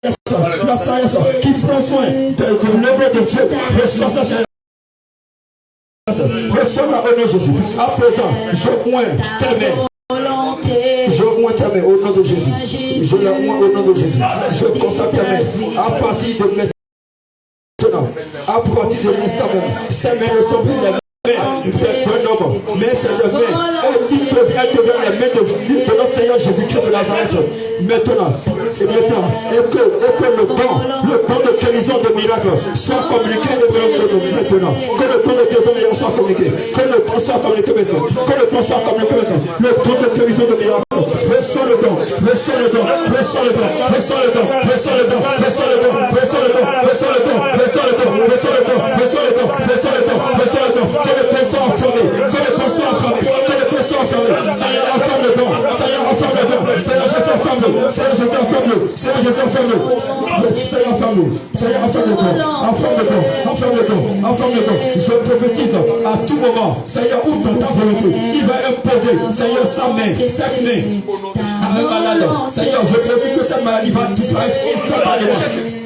la sagesse qui prend soin de l'œuvre de Dieu. Reçois sa sagesse. Reçois-la au nom de Jésus. À présent, je oins tes mains. Je oins tes mains au nom de Jésus. Je la oins au nom de Jésus. Je consacre tes mains à partir de maintenant. À partir de l'instant même. Ces mains ne sont plus les mains d'un homme, mais c'est de mains. Elles deviennent les mains de notre Seigneur Jésus-Christ de Nazareth. Maintenant, et que le don de guérison de miracle soit communiqué maintenant. Que le don de guérison de miracle soit communiqué. Que le don soit communiqué maintenant. Que le don soit communiqué maintenant. Le don de guérison de miracle. Reçois le don. Reçois le don. Reçois le don. Reçois le don. Reçois le don. Reçois le don. Reçois le don. Reçois le don. Reçois le don. Reçois le don. Reçois le don. Reçois le don. Reçois le don. Que le don soit enflammé. Que le don soit enflammé. Que le don soit enflammé. Seigneur, enflamme le don. Seigneur, enflamme le don. Seigneur, Jésus, enflamme-le. Seigneur, Jésus, enflamme-le. Seigneur, Jésus, enflamme-le. Seigneur, enflamme-le. Seigneur, enflamme le don. Enflamme le don. Enflamme le don. Enflamme le don. Je prophétise à tout moment. Seigneur, où dans ta volonté, il va imposer. Seigneur, sa main, cette main. Malade. Seigneur, je prédis que cette maladie va disparaître instantanément.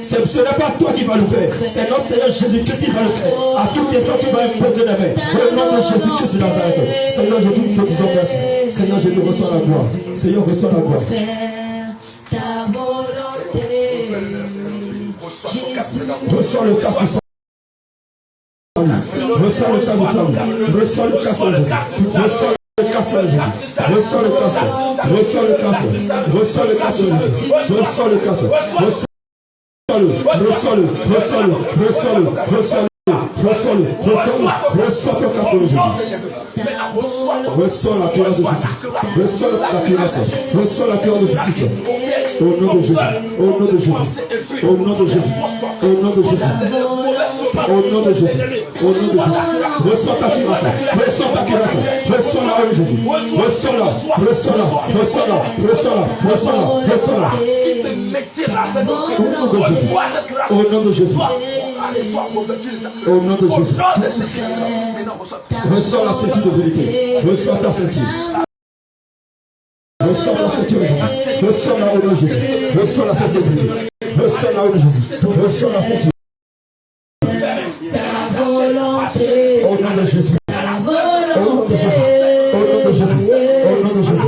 Ce n'est pas toi qui vas le faire, c'est notre Seigneur Jésus-Christ qui va le faire. À tout instant, tu vas imposer les mains. Au nom de Jésus-Christ de Nazareth. Seigneur Jésus, nous te disons merci. Seigneur Jésus, reçois la gloire. Seigneur, reçois la gloire. Ta volonté. Reçois le casque de sang. Reçois le casque de sang. Reçois le casque de Jésus. Reçois le casque de Jésus. Reçois le casque. Reçois le casque. Reçois le casque de Jésus. Reçois le casque. Reçois-le. Reçois-le. Reçois-le. Reçois-le. Reçois-le. Reçois ton casque de Jésus. Reçois la cuirasse de justice. Reçois la cuirasse. Reçois la cuirasse de justice. Au nom de Jésus. Au nom de Jésus. Au nom de Jésus. Au nom de Jésus. Au nom de Jésus. Au nom de Jésus. Reçois ta cuirasse. Reçois ta cuirasse. Reçois-la au nom de Jésus. Reçois-la. Reçois-la. Reçois-la. Reçois-la. Reçois-la. Reçois-la. Au nom de Jésus. Au nom de Jésus. Au nom de Jésus. Reçois la ceinture de vérité. Reçois ta ceinture. Reçois la ceinture de Jésus. Reçois la au nom de Jésus. Reçois la ceinture de vérité. Reçois la au nom de Jésus. Reçois la ceinture. Au nom de Jésus. Au nom de Jésus. Au nom de Jésus. Au nom de Jésus.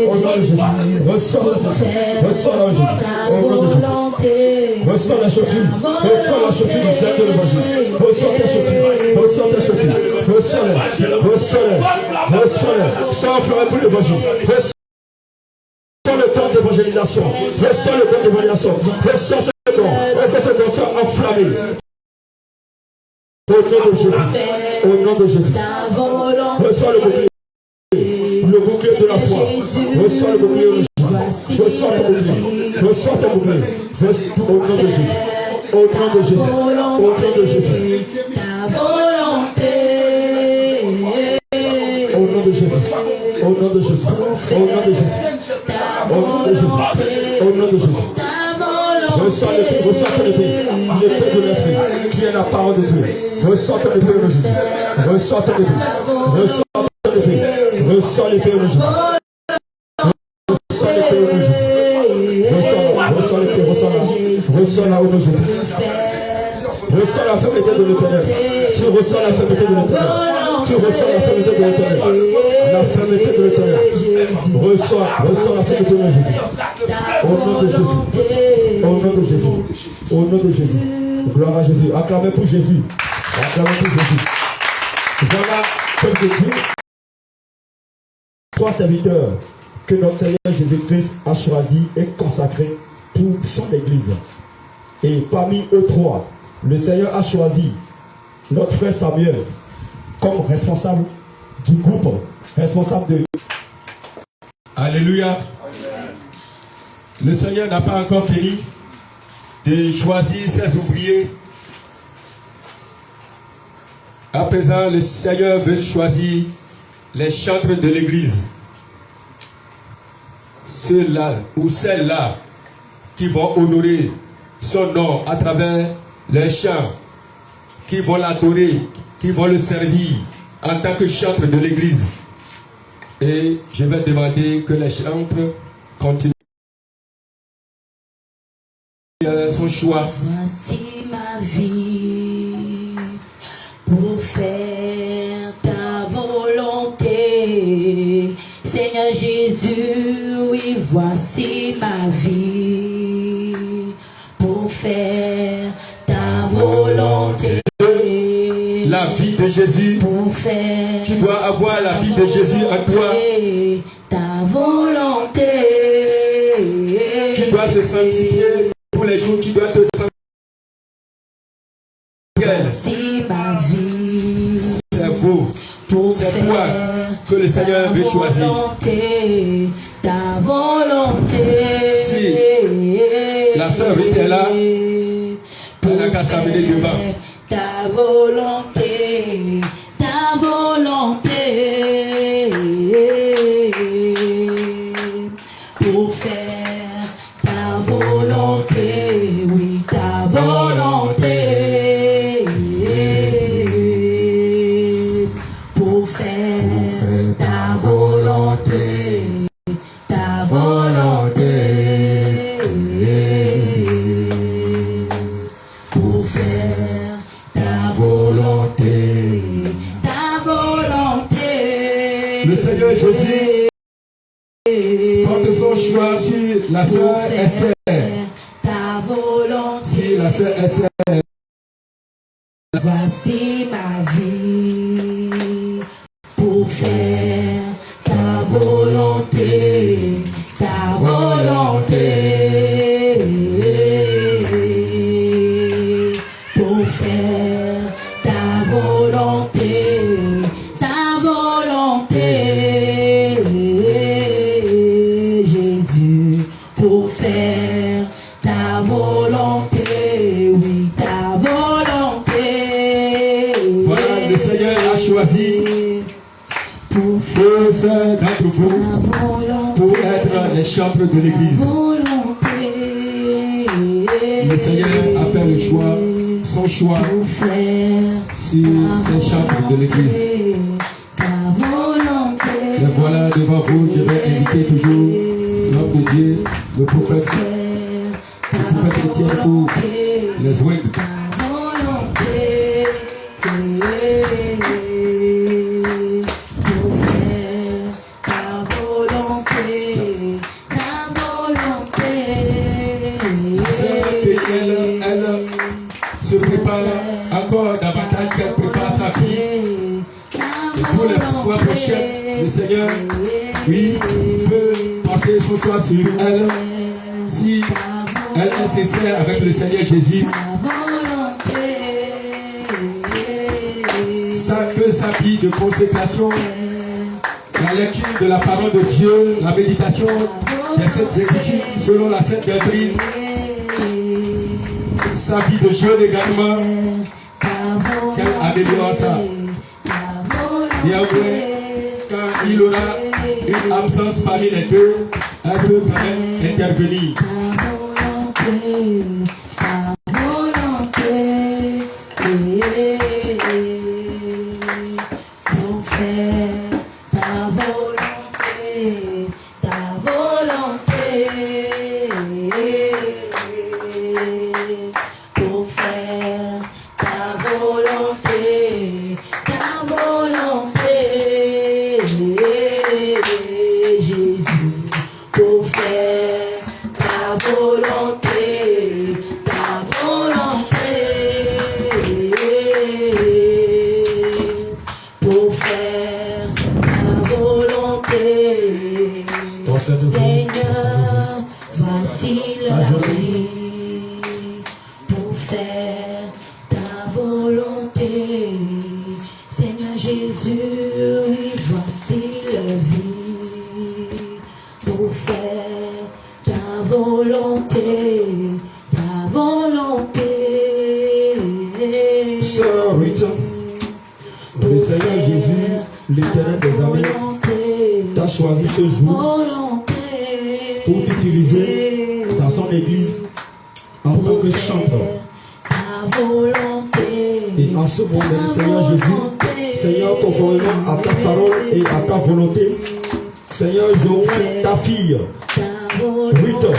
Au nom de Jésus. Reçois la ceinture. Reçois la au nom de Jésus. Au nom de Jésus. Reçois la chaussure. Reçois la chaussure du zèle de l'évangile. Reçois tes chaussures. Reçois tes chaussures. Reçois-les. Reçois-les. Reçois-les. Sans enflammer pour l'évangile. Reçois le temps d'évangélisation. Reçois le temps d'évangélisation. Reçois ce don. Et que ce don soit enflammé. Au nom de Jésus. Au nom de Jésus. Reçois le bouclier. Le bouclier de la foi. Reçois le bouclier de la foi. Reçois ton bouclier. Reçois ton bouclier. Au nom de Jésus. Au nom de Jésus. Au nom de Jésus. Au nom de Jésus. Au nom de Jésus. Au nom de Jésus. Au nom de Jésus. Au nom de Jésus. Reçois l'épée, reçois ton épée, l'épée de l'esprit, qui est la parole de Dieu. Reçois ton épée au nom de Jésus. Reçois ton épée. Reçois ton épée. Reçois l'épée au nom de Jésus. Reçois l'épée au nom de Jésus. Reçois l'épée, reçois-la au nom de Jésus. Reçois la fermeté de l'éternel. Tu reçois la fermeté de l'éternel. Tu reçois la fermeté de l'éternel. La fermeté de l'éternel. Reçois la fermeté de Jésus. Au nom de Jésus. Au nom de Jésus. Au nom de Jésus. Gloire à Jésus. Acclamez pour Jésus. Acclamez pour Jésus. Voilà quelques Dieu. 3 serviteurs que notre Seigneur Jésus-Christ a choisis et consacrés pour son Église. Et parmi eux 3, le Seigneur a choisi notre frère Samuel comme responsable du groupe, responsable de... Alléluia. Le Seigneur n'a pas encore fini de choisir ses ouvriers. À présent, le Seigneur veut choisir les chantres de l'Église. Ceux-là ou celles-là qui vont honorer son nom à travers les chants, qui vont l'adorer, qui vont le servir en tant que chantre de l'Église. Et je vais demander que les chantres continuent Quel est son choix? Voici ma vie pour faire ta volonté. Seigneur Jésus, oui, voici ma vie pour faire ta volonté. La vie de Jésus, pour faire tu dois avoir la vie de Jésus en toi. Ta volonté. Tu dois se sanctifier tous les jours, tu dois te sanctifier. Voici ma vie. C'est vous, c'est toi que le Seigneur veut choisir. Ta volonté. Si la sœur était là, elle n'a qu'à s'amener devant. Ta volonté, ta volonté, pour faire ta volonté, oui, ta volonté, pour faire ta volonté, ta volonté, pour faire ta volonté, ta volonté. Le Seigneur Jésus porte son choix sur la sœur Esther. Ta volonté. Si la sœur Esther. Voici ma vie pour faire ta volonté, ta volonté. Pour faire ta volonté, ta volonté, Jésus, pour faire ta volonté, oui, ta volonté. Voilà, le Seigneur a choisi pour faire d'entre vous pour être les chantres de l'Église. Le Seigneur a fait le choix, son choix sur ces chantres de l'Église. Et voilà devant vous, je vais inviter toujours l'homme de Dieu, le prophète Étienne pour les joindre. Se prépare encore davantage, qu'elle prépare sa vie. Et pour les fois prochaines, le Seigneur, oui, peut porter son choix sur elle. Si elle est sincère avec le Seigneur Jésus, que sa vie de consécration, la lecture de la parole de Dieu, la méditation des Saintes Écritures selon la Sainte Doctrine, sa vie de jeûne également, qu'elle améliore ça. Et après, quand il aura une absence parmi les deux, elle peut quand même intervenir. Pour faire ta volonté, ta volonté. Pour faire ta volonté, ta volonté, Jésus. Pour faire ta volonté, ta volonté. Pour faire ta volonté, Seigneur, voici la vie. Pour faire ta volonté, Seigneur Jésus, voici la vie. Pour faire ta volonté, ta volonté. Sœur Rita, le Seigneur Jésus, l'Éternel des armées, t'a choisi ce jour pour t'utiliser dans son église en tant que chanteur. Et en ce moment, Seigneur Jésus, Seigneur, conformément à ta parole et à ta volonté, Seigneur, je fais ta fille, Rita,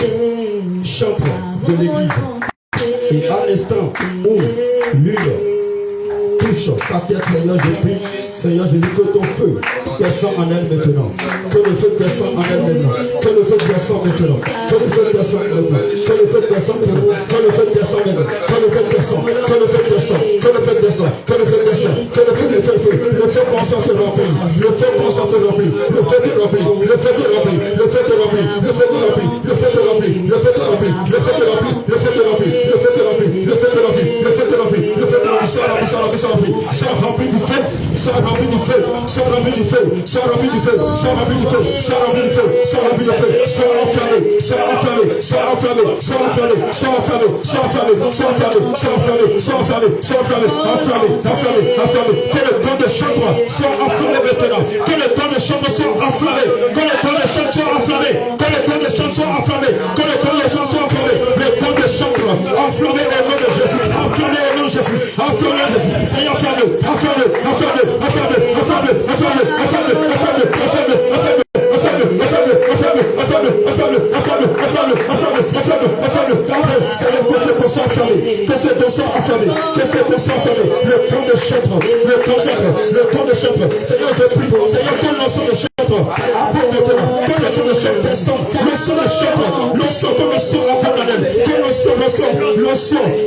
chantres de l'église. Et à l'instant où l'une touche sa tête, Seigneur, je prie, Seigneur, je dis que ton feu descend en elle maintenant. Que le feu descende en elle maintenant. Que le feu descende maintenant. Que le feu descende maintenant. Que le feu descende maintenant. Que le feu descende maintenant. Que le feu descende. Que le feu descende. Que le feu descende. Que le feu descende. Que le feu, le feu, le feu constant te remplit. Le feu constant te remplit. Le feu te remplit. Le feu te remplit. Le feu te remplit. Le feu te remplit. Le feu te remplit. Le feu te remplit. Le feu te remplit. Le feu te remplit. Le feu te remplit. Le feu te remplit. Le feu te remplit. Le feu te remplit. Sois rempli du feu. Sois rempli du feu. Sois rempli du feu. Sois rempli du feu. Sois rempli du feu. Sois rempli du feu. Sois rempli du feu. Sois enflammé. Sois enflammé. Sois enflammé. Sois enflammé. Sois enflammé. Sois enflammé. Sois enflammé. Sois enflammé. Sois enflammé. Sois enflammé. Enflammé. Enflammé. Enflammé. Que le don de chantre soit enflammé maintenant. Que le don de chantre soit enflammé. Que le don de chantre soit enflammé. Que le don de chantre soit enflammé. Que le don de chantre soit enflammé. Le don de chantre enflammé au nom de Jésus. Enflammé au nom de Jésus. Enflammé au nom de Jésus. Seigneur, enflammé. Enflammé. Enflammé. Enflammé. Enflammé. Enflammé. Enflammé. Enflammé. Enflammé. Seigneur, que ce don soit enflammé, que ce don soit enflammé, que ce don soit enflammé, le temps de chantre, le temps de chantre, Seigneur, je prie, Seigneur, que l'ensemble de chantre apporte maintenant, que l'ensemble de chantre descende, le son de chantre, l'ensemble que le son apporte en elle, que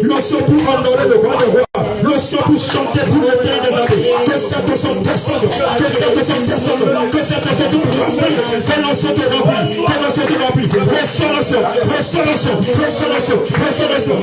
l'ensemble pour honorer le roi des rois, l'ensemble pour chanter pour l'éternel des armées, que cette ensemble descende, que cette ensemble descende, que cette ensemble remplit, que l'ensemble te remplit, que l'ensemble te remplit, restauration, restauration, restauration, restauration,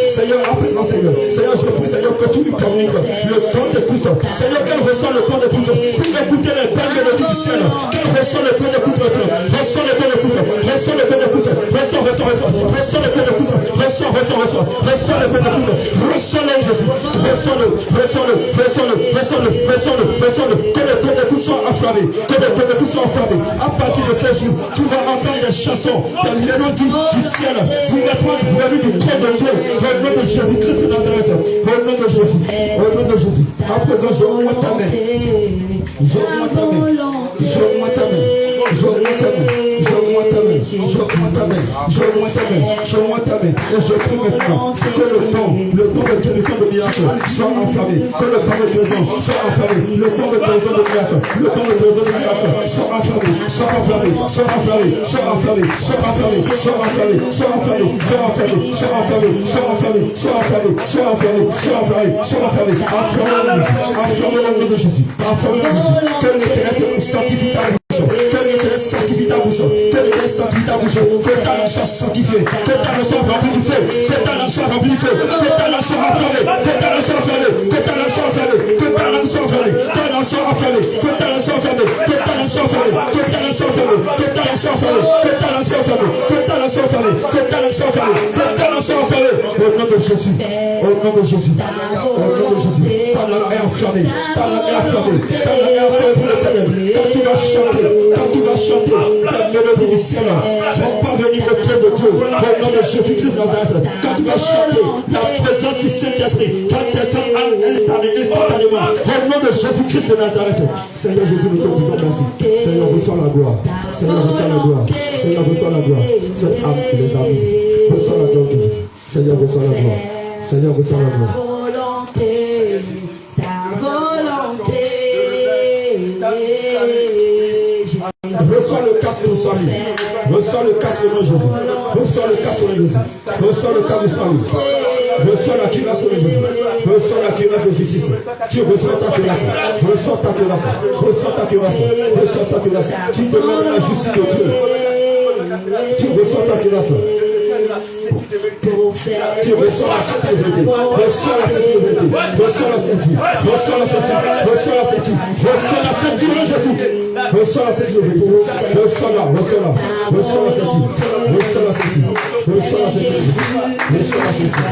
Seigneur, à présent, Seigneur, je prie, Seigneur, que tu lui communiques le temps d'écoute. Seigneur, qu'elle ressent le temps d'écoute pour écouter les belles mélodies du ciel. Qu'elle ressent le temps d'écoute maintenant. Ressent le temps d'écoute. Ressent le temps d'écoute. Ressent le temps d'écoute. Ressent le temps d'écoute. Ressent-le, Jésus. Ressent-le. Que le temps d'écoute soit enflammé. Que le temps d'écoute soit enflammé. À partir de ce jour, tu vas entendre des chansons, des mélodies du ciel. Tu vas prendre du trône de Dieu. Au nom de Jésus-Christ de Nazareth. Au nom de Jésus. Au nom de Jésus. À présent, je vois ta main. Je vois ta main. Je vois ta main. Je vois ta main. Je vois ta main. Je vois ta main. Je vois ta main. Je vois ta main. Et je prie maintenant que le temps de guérison de miracle soit enflammé. Que le temps de guérison soit enflammé. Le temps de guérison de miracle. Le temps de guérison de miracle soit enflammé. Soit enflammé. Soit enflammé. Soit enflammé. Soit enflammé. Soit enflammé. Soit enflammé. Soit enflammé. Soit enflammé. Soit enflammé. Soit enflammé. Soit enflammé. Soit enflammé. Soit enflammé. Enflammé au nom de Jésus. Enflammé au nom de Jésus. Que l'éternel te sanctifie ta bouche. Que l'éternel sanctifie ta bouche. Que l'éternel sanctifie ta bouche. Que ta langue soit sanctifiée. Que ta langue soit remplie du feu. Que ta langue soit remplie du feu. Que ta langue soit enflammée. Que ta langue soit enflammée. Que ta langue soit enflammée. Que ta langue soit enflammée. Ta langue soit enflammée. Que ta langue soit enflammée. Que ta langue soit enflammée. Que ta langue soit enflammée. Que ta langue soit enflammée. Que ta langue soit enflammée. Que ta langue soit enflammée. Que ta langue soit enflammée. Que ta langue soit enflammée. Au nom de Jésus. Au nom de Jésus. Au nom de Jésus. Ta langue est enflammée. Ta langue est enflammée. Ta langue est enflammée pour l'éternel. Quand tu vas chanter, ta mélodie du ciel sont parvenus au trône de Dieu. Au nom de Jésus-Christ de Nazareth. Quand tu vas chanter, la présence du Saint-Esprit va descendre instantanément. Au nom de Jésus-Christ de Nazareth. Seigneur Jésus, nous te disons merci. Seigneur, reçois la gloire. Seigneur, reçois la gloire. Seigneur, reçois la gloire. Cette âme et les amis. Reçois la gloire de Jésus. Seigneur, reçois la gloire. Seigneur, reçois la gloire. Reçois le casque du salut. Reçois le casque au nom de Jésus. Reçois le casque au nom de Jésus. Reçois le casque du salut. Reçois la cuirasse au nom de Jésus. Reçois la cuirasse de justice. Tu reçois ta cuirasse. Reçois ta cuirasse. Reçois ta cuirasse. Reçois ta cuirasse. Tu demandes la justice de Dieu. Tu reçois ta cuirasse. Tu reçois la sécurité. Reçois la sécurité. Reçois la ceinture. Reçois la ceinture. Reçois la ceinture. Reçois la ceinture de Jésus. Reçois la sécurité. Reçois la. Reçois la ceinture. Reçois la ceinture. Reçois la ceinture. Reçois la ceinture.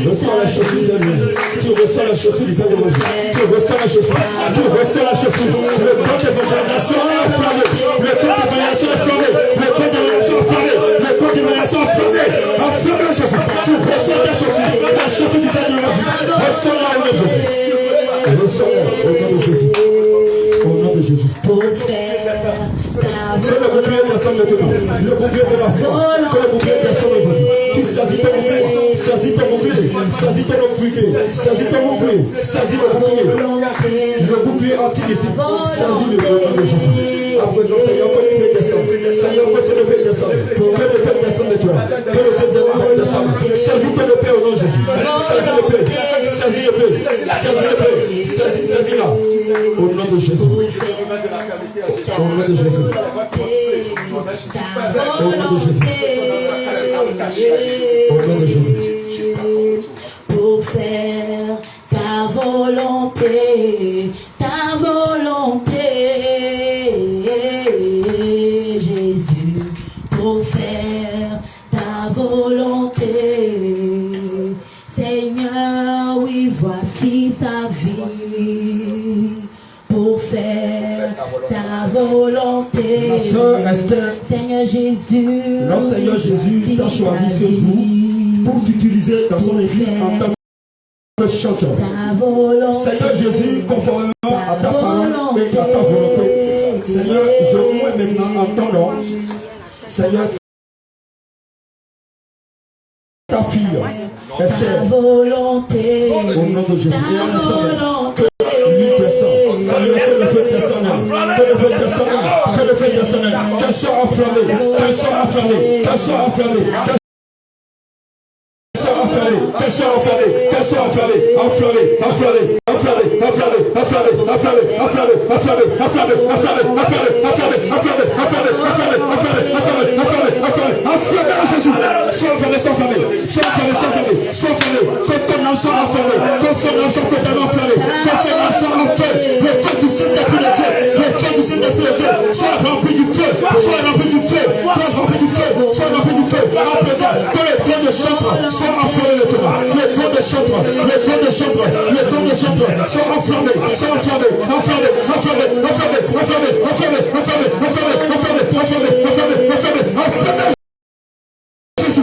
Reçois la chaussure des ennemis. Tu reçois la chaussure des ennemis. Tu reçois la chaussure. Tu reçois la chaussure. Le temps d'évangélisation est enflammé. Le temps d'évangélisation est enflammé. Le temps d'évangélisation est enflammé. Le temps d'évangélisation est enflammé. Enflammé Jésus. Tu reçois ta chaussure. Reçois-le au nom de Jésus. Au nom de Jésus. Pour faire ta Que le bouclier descende maintenant. Le bouclier de la foi. Que le bouclier descende maintenant. Tu saisis ton bouclier. Saisis ton bouclier. Saisis ton bouclier. Saisis ton bouclier. Saisis le bouclier. Le bouclier anti-disciple. Saisis le nom de Jésus. À présent, Seigneur, que le Père descende. Seigneur, que le Père descende. Que le Père descende de toi. Que le Père descende. Saisis ton Père au nom de Jésus. Saisis le Père. Saisis le Père. Saisis le Père. Saisis-la. Au nom de Jésus. Au nom de Jésus. Au nom de Jésus. Au nom de Jésus. Pour faire ta volonté, Jésus, pour faire ta volonté, Seigneur, oui, voici sa vie. Pour faire ta volonté. Ma soeur Esther, Seigneur Jésus, le Seigneur Jésus t'a choisi ce jour pour t'utiliser dans son église en tant que chanteur. Seigneur Jésus, conformément à ta parole et à ta volonté, Seigneur, je mets maintenant en ton nom, Seigneur, ta fille, Esther, au nom de Jésus. Et en instant, que lui descende. Seigneur, que le feu descende. Que le feu descende. Que le feu descende. Qu'elle soit enflammée. Qu'elle soit enflammée. Qu'elle soit enflammée. Qu'elle soit enflammée. Qu'elle soit enflammée. Enflammée. Enflammée. Enflammée. Enflammée. Enflammée. Enflammée. Enflammée. Enflammée. Enflammée. Enflammée. Enflammée. Enflammée. Enflammée. Enflammée. Enflammée. Enflammée. Enflammée. Enflammée en Jésus. Sois enflammé, sois enflammé. Sois enflammé, sois enflammé. Sois enflammé. Que ton âme soit enflammée. Que son âme soit totalement enflammée. Que son âme soit enflammée. Le feu du Saint-Esprit de Dieu. Le feu du Saint-Esprit de Dieu. Sois rempli du feu. Sois rempli du feu. Sois rempli du feu. Sois rempli du feu. À présent, que le don de chantre soit enflammé maintenant. Le don de chantre. Le don de chantre. Le don de chantre. Sois enflammé. Sois enflammé. Enflammé. Enflammé. Enflammé. Enflammé. Enflammé. Enflammé. Enflammé. Enflammé. Enflammé. Enflammé. Enflammé. Enflammé. Jésus.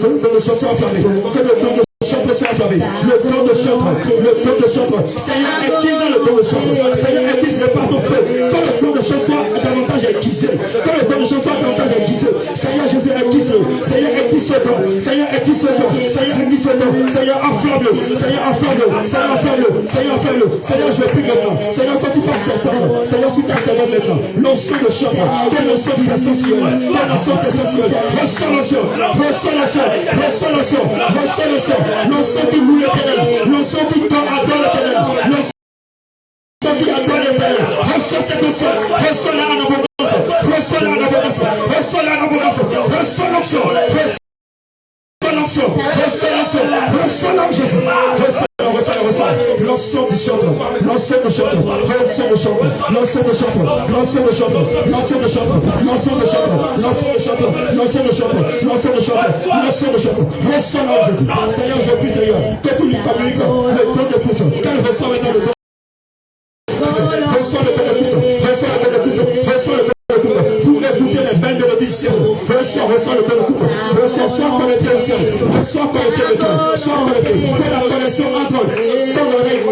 Que le don de chantre soit enflammé. Que le don de chantre soit enflammé. Le don de chantre. Le don de chantre. Seigneur, aiguise le don de chantre. Seigneur, aiguise par ton feu. Que le don de chantre soit davantage aiguisé. Que le don de chantre soit davantage aiguisé. Seigneur Jésus, aiguise-le. Seigneur, aiguise ce don. Seigneur, aiguise ce don. Seigneur, aiguise ce don. Seigneur, enflamme-le. Seigneur, enflamme-le. Seigneur, enflamme-le. Seigneur, enflamme-le. Seigneur, je prie maintenant. Seigneur, quand tu fasses descendre. Seigneur, sur ta servante maintenant. L'onction de chantre. Quelle onction d'essentiel. Quelle onction d'essentiel. Reçois l'onction. Reçois l'onction. Reçois l'onction. Reçois l'onction. L'onction qui loue l'éternel. L'onction qui adore l'éternel. L'onction qui adore l'éternel. Reçois cette onction. Reçois-la en abondance. Reçois-la en abondance. Reçois-la en abondance. Reçois l'onction. Reçois l'onction. Reçois l'onction. Reçois l'onction Jésus. Reçois l'onction du chantre. L'onction de chantre. L'onction de chantre. L'onction de chantre. L'onction de chantre. L'onction de chantre. L'onction de chantre. L'onction de chantre. L'onction de chantre. L'onction de chantre. L'onction de chantre. Reçois l'onction Jésus. Seigneur, je prie Seigneur que tu lui communiques le don d'écoute. Qu'elle reçoit maintenant le don. Reçois le don d'écoute. Reçois le don d'écoute. Reçois le don d'écoute. Vous écoutez les belles mélodies du ciel. Reçois le don d'écoute. Sois connecté au ciel. Sois connecté au ciel. Sois connecté. Que la connexion entre ton oreille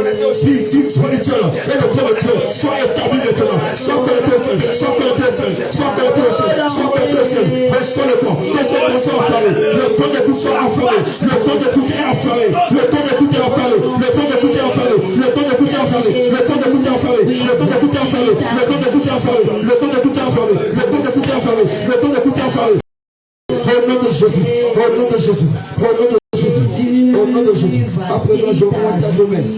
spirituelle et le trône de Dieu soit établie maintenant. Sois connecté au ciel. Sois connecté au ciel. Sois connecté au ciel. Sois connecté au ciel. Reçois le don. Que ce don soit enflammé. Le don d'écoute soit enflammé. Le don d'écoute est enflammé. Le don d'écoute est enflammé. Le don d'écoute est enflammé. Le don d'écoute est enflammé. Le don d'écoute est enflammé. Le don d'écoute est enflammé. Le don d'écoute est enflammé. Le don d'écoute est enflammé. Le don d'écoute est enflammé. Le don d'écoute est enflammé. Au nom de Jésus, au nom de Jésus, au nom de Jésus, au nom de Jésus. À présent, je vois ta domaine.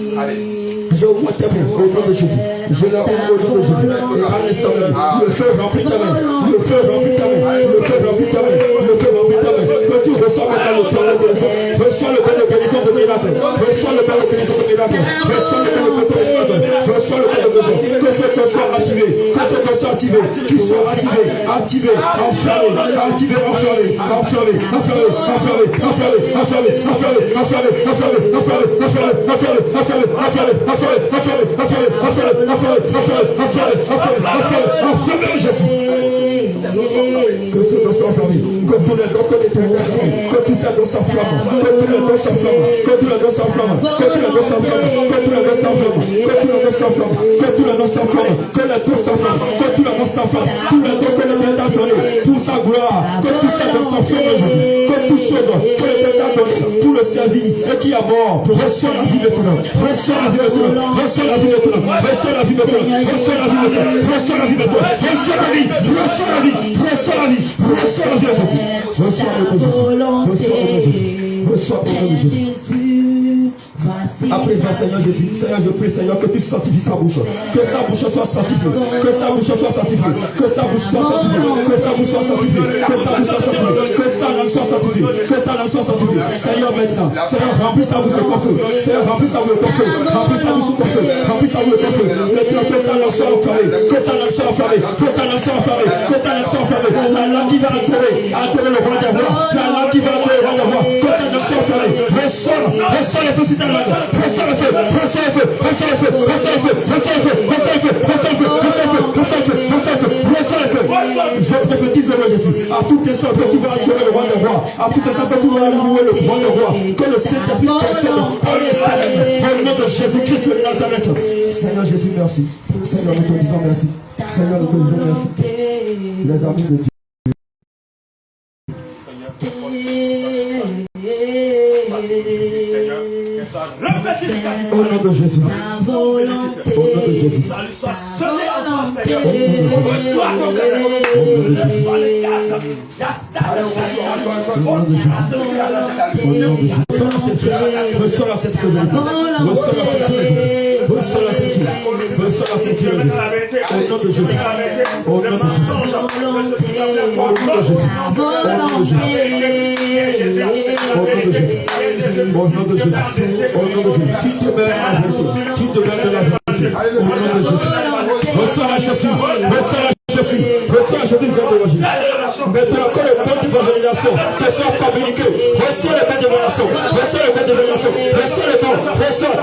Je vois ta main au nom de Jésus. Je la ouvre au nom de Jésus. Et à l'instant même, le feu remplit ta main. Le feu remplit ta main. Le feu remplit ta main. Le feu remplit ta main. Que tu reçois maintenant le temps de guérison. Reçois le temps de guérison de miracle. Reçois le temps de guérison de miracle. Reçois le temps de guérison de miracle. Reçois le temps de guérison. Que ce temps soit activé. Que ce temps soit activé. Qu'il soit activé. Activé. Enflammé. Activé. Enflammé. Enflammé. Enflammé. Enflammé. Enflammé. Enflammé. Enflammé. Enflammé. Enflammé. Enflammé. Enflammé. Enflammé. Enflammé. Enflammé. Enflammé Jésus. Que ce don s'enflamme. Que tous les dons que que tous ces dons s'enflamment. Que tous les dons s'enflamment. Que tous les dons s'enflamment. Que tous les dons s'enflamment. Que tous les dons s'enflamment. dons s'enflamment, que tous les dons s'enflamment, que les dons s'enflamment, que tous les dons s'enflamment, tous les dons que l'Éternel t'a donnés pour sa gloire, que tout ça dons s'enflamment, Jésus, que toutes choses que l'Éternel t'a données pour le servir et qui est mort, reçois la vie maintenant, reçois la vie maintenant, reçois la vie maintenant, reçois la vie maintenant, reçois la vie maintenant, reçois la vie maintenant, reçois la vie, reçois la vie, reçois la vie, reçois la vie, reçois la vie, reçois la vie, reçois la vie, à présent, Seigneur Jésus, Seigneur, je prie, Seigneur, que tu sanctifies sa bouche, que sa bouche soit sanctifiée, que sa bouche soit sanctifiée, que sa bouche soit sanctifiée, que sa bouche soit sanctifiée, que sa bouche soit sanctifiée, que sa langue soit sanctifiée, que sa langue soit sanctifiée. Seigneur, maintenant, Seigneur, remplis sa bouche de ton feu, Seigneur, remplis sa bouche de ton feu, remplis sa bouche de ton feu, remplis sa bouche de ton feu. Maintenant, que sa langue soit enflammée, que sa langue soit enflammée, que sa langue soit enflammée, que sa langue soit enflammée. La langue qui va adorer le roi des rois, la langue qui va adorer le roi des rois, que sa langue soit enflammée. Ressors le feu sur ta langue, ressors le feu, ressors le feu, ressors le feu, ressors le feu, ressors le feu, ressors le feu, ressors le feu, ressors le feu, ressors le feu, ressors le feu, ressors le feu. Je prophétise le roi Jésus, à tout instant que tu vas adorer le roi des rois, à tout instant que tu vas louer le roi des rois, que le Saint-Esprit précède par l'Esprit, au nom de Jésus-Christ de Nazareth. Seigneur Jésus, merci. Seigneur, nous te disons merci. Seigneur, nous te disons merci. Les amis de Dieu. Au nom de Jésus. Au nom de Jésus. Reçois la ceinture de Dieu. Reçois la ceinture de Dieu. Reçois la ceinture. Reçois la ceinture de Dieu. Au nom de Jésus. Au nom de Jésus. Au nom de Jésus. Au nom de Jésus. Au nom de Jésus. Au nom de Jésus. Au nom de Jésus. Tu te mets en vérité. Tu te mets de la vérité. Au nom de Jésus. Reçois la chaussure. Reçois la chaussure. Reçois la chaussure de Jésus. Maintenant que le temps d'évangélisation te soit communiqué. Reçois le temps d'évangélisation. Reçois le temps d'évangélisation. Reçois le temps. Reçois.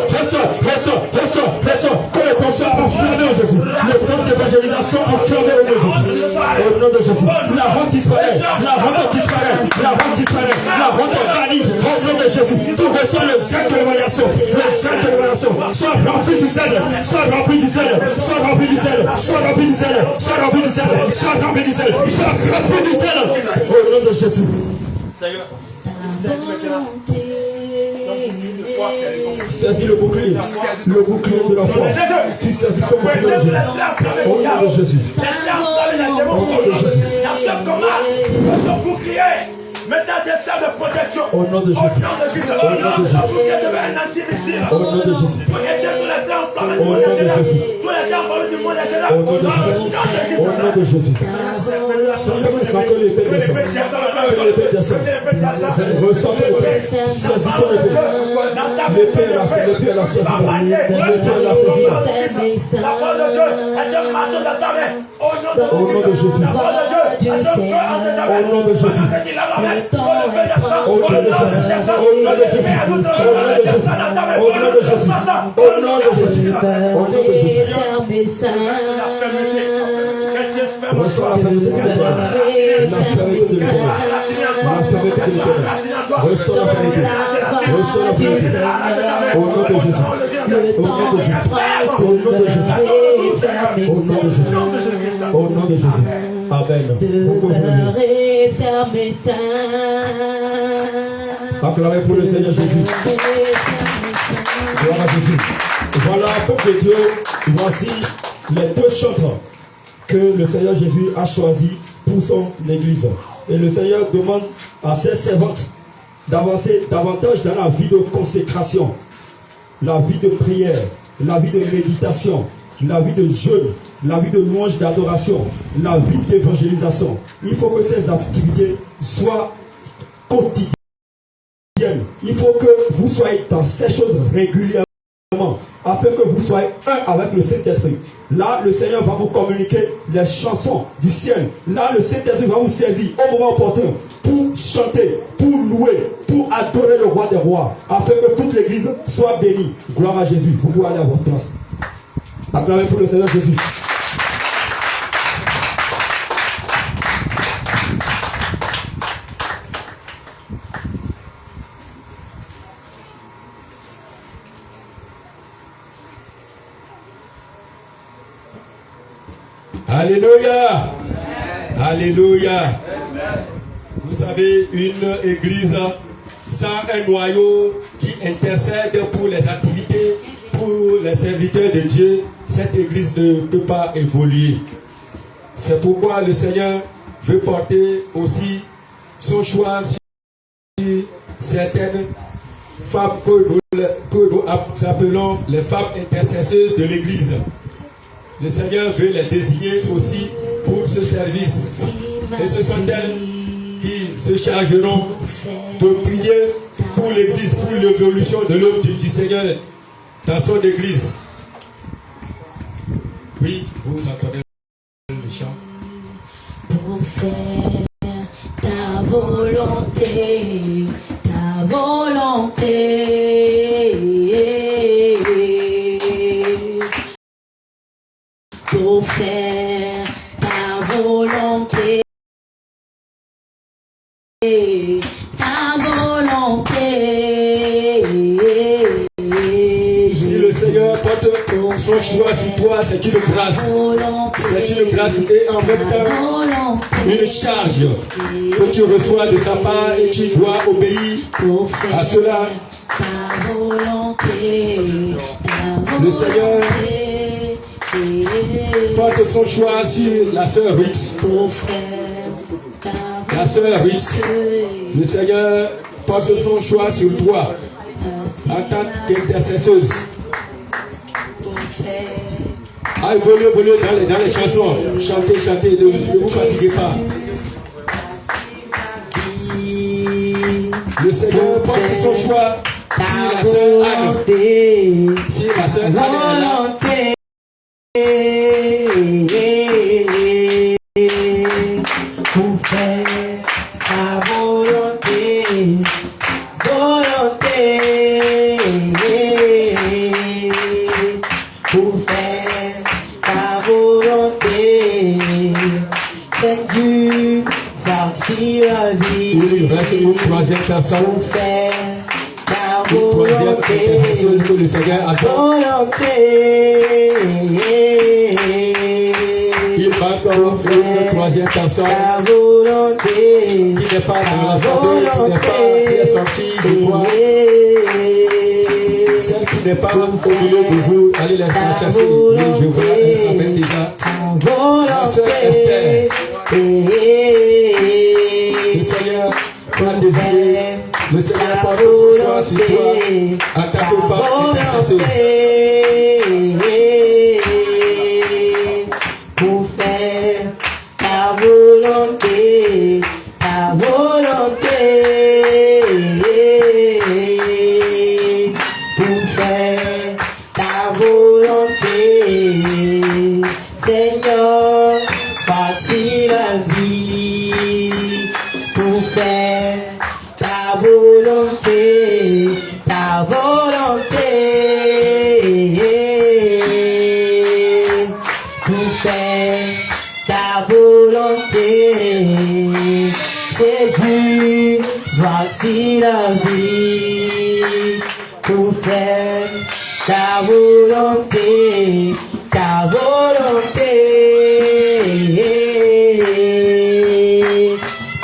Que le temps soit enflammé au Jésus. Le temps d'évangélisation enflammé au nom de Jésus. Au nom de Jésus. La honte disparaît. La honte disparaît. La honte disparaît. La honte est bannie. Au nom de Jésus. Tu reçois le zèle de l'évaluation. Le zèle de l'évaluation. Sois rempli du zèle. Sois rempli du zèle. Sois rempli du zèle. Sois rempli du zèle. Sois rempli du zèle. Sois rempli du zèle. Sois rempli du zèle. Au nom de Jésus. Seigneur. Saisis le bouclier de la foi. Tu saisis ton bouclier de Jésus. Au nom de Jésus. Au nom de Jésus. Maintenant, des salles de protection. Au nom de Jésus. Au nom de Jésus. Au nom de Jésus. Un antimissile. Au nom de Jésus. Pour aider tous les temps enflammés du Au monde nom de éternel. Jésus. Tous les temps enflammés du monde éternel. Au nom de Jésus. Au nom de Jésus. Sentez maintenant que l'épée descend. Que l'épée descend. Ressens l'épée. Saisis ton épée. L'épée est la saisie. L'épée est la saisie. La parole de Dieu est un marteau dans ta main. Au nom de Jésus. La parole de Dieu est un feu entre ta main. Au nom de Jésus. Au nom de Jésus. Au nom de Jésus. Au nom de Jésus. Au nom de Jésus. Au nom de Jésus. Reçois la fermeté de l'éternel. La fermeté de l'éternel. La fermeté de l'éternel. Reçois la fermeté. Reçois la fermeté. Au nom de Jésus. Au nom de Jésus. Au nom de Jésus. Au nom de Jésus. Au nom de Jésus. Amen. Acclamez pour le Seigneur Jésus. Gloire à Jésus. Voilà, peuple de Dieu, voici les deux chanteurs que le Seigneur Jésus a choisis pour son église. Et le Seigneur demande à ses servantes d'avancer davantage dans la vie de consécration, la vie de prière, la vie de méditation, la vie de jeûne, la vie de louange d'adoration, la vie d'évangélisation. Il faut que ces activités soient quotidiennes. Il faut que vous soyez dans ces choses régulièrement afin que vous soyez un avec le Saint-Esprit. Là, le Seigneur va vous communiquer les chansons du ciel. Là, le Saint-Esprit va vous saisir au moment opportun pour chanter, pour louer, pour adorer le roi des rois, afin que toute l'église soit bénie. Gloire à Jésus. Vous pouvez aller à votre place. Acclamez pour le Seigneur Jésus. Alléluia. Alléluia. Vous savez, une église sans un noyau qui intercède pour les activités, pour les serviteurs de Dieu, cette église ne peut pas évoluer. C'est pourquoi le Seigneur veut porter aussi son choix sur certaines femmes que nous appelons les femmes intercesseuses de l'église. Le Seigneur veut les désigner aussi pour ce service. Et ce sont elles qui se chargeront de prier pour l'église, pour l'évolution de l'œuvre du Seigneur dans son église. Oui, vous entendez le chant. Pour faire ta volonté, ta volonté. Pour faire ta volonté, ta volonté. Si le Seigneur porte son choix sur toi, c'est une grâce. C'est une grâce et en même temps une charge que tu reçois de ta part et tu dois obéir à cela. Le Seigneur porte son choix sur la sœur Ruth. La sœur Ruth. Le Seigneur porte son choix sur toi en tant qu'intercesseuse. Ah, évoluez dans les chansons. Chantez, chantez, ne vous fatiguez pas. Le Seigneur porte son choix sur la sœur Anne. Si la sœur Anne est là. Pour faire ta volonté, volonté. Pour faire ta volonté, fais-tu farcir la vie. Il reste une troisième personne. Pour faire ta Une troisième volonté, intercesseuse que le Seigneur attend. volonté. Il manque une troisième personne Ta volonté, qui n'est pas dans l'assemblée, qui est sortie de voix. Celle qui n'est pas au milieu de vous, allez la chercher. Oui, je vois, elle s'appelle déjà. La sœur Esther. Le Seigneur t'a désigné. Le Seigneur porte son choix sur toi en tant que femme intercesseuse. Pour faire ta volonté, ta volonté. Pour faire ta volonté, Seigneur, voici la vie. Pour faire ta volonté, ta volonté. Pour faire ta volonté, Jésus, voici la vie. Pour faire ta volonté, ta volonté.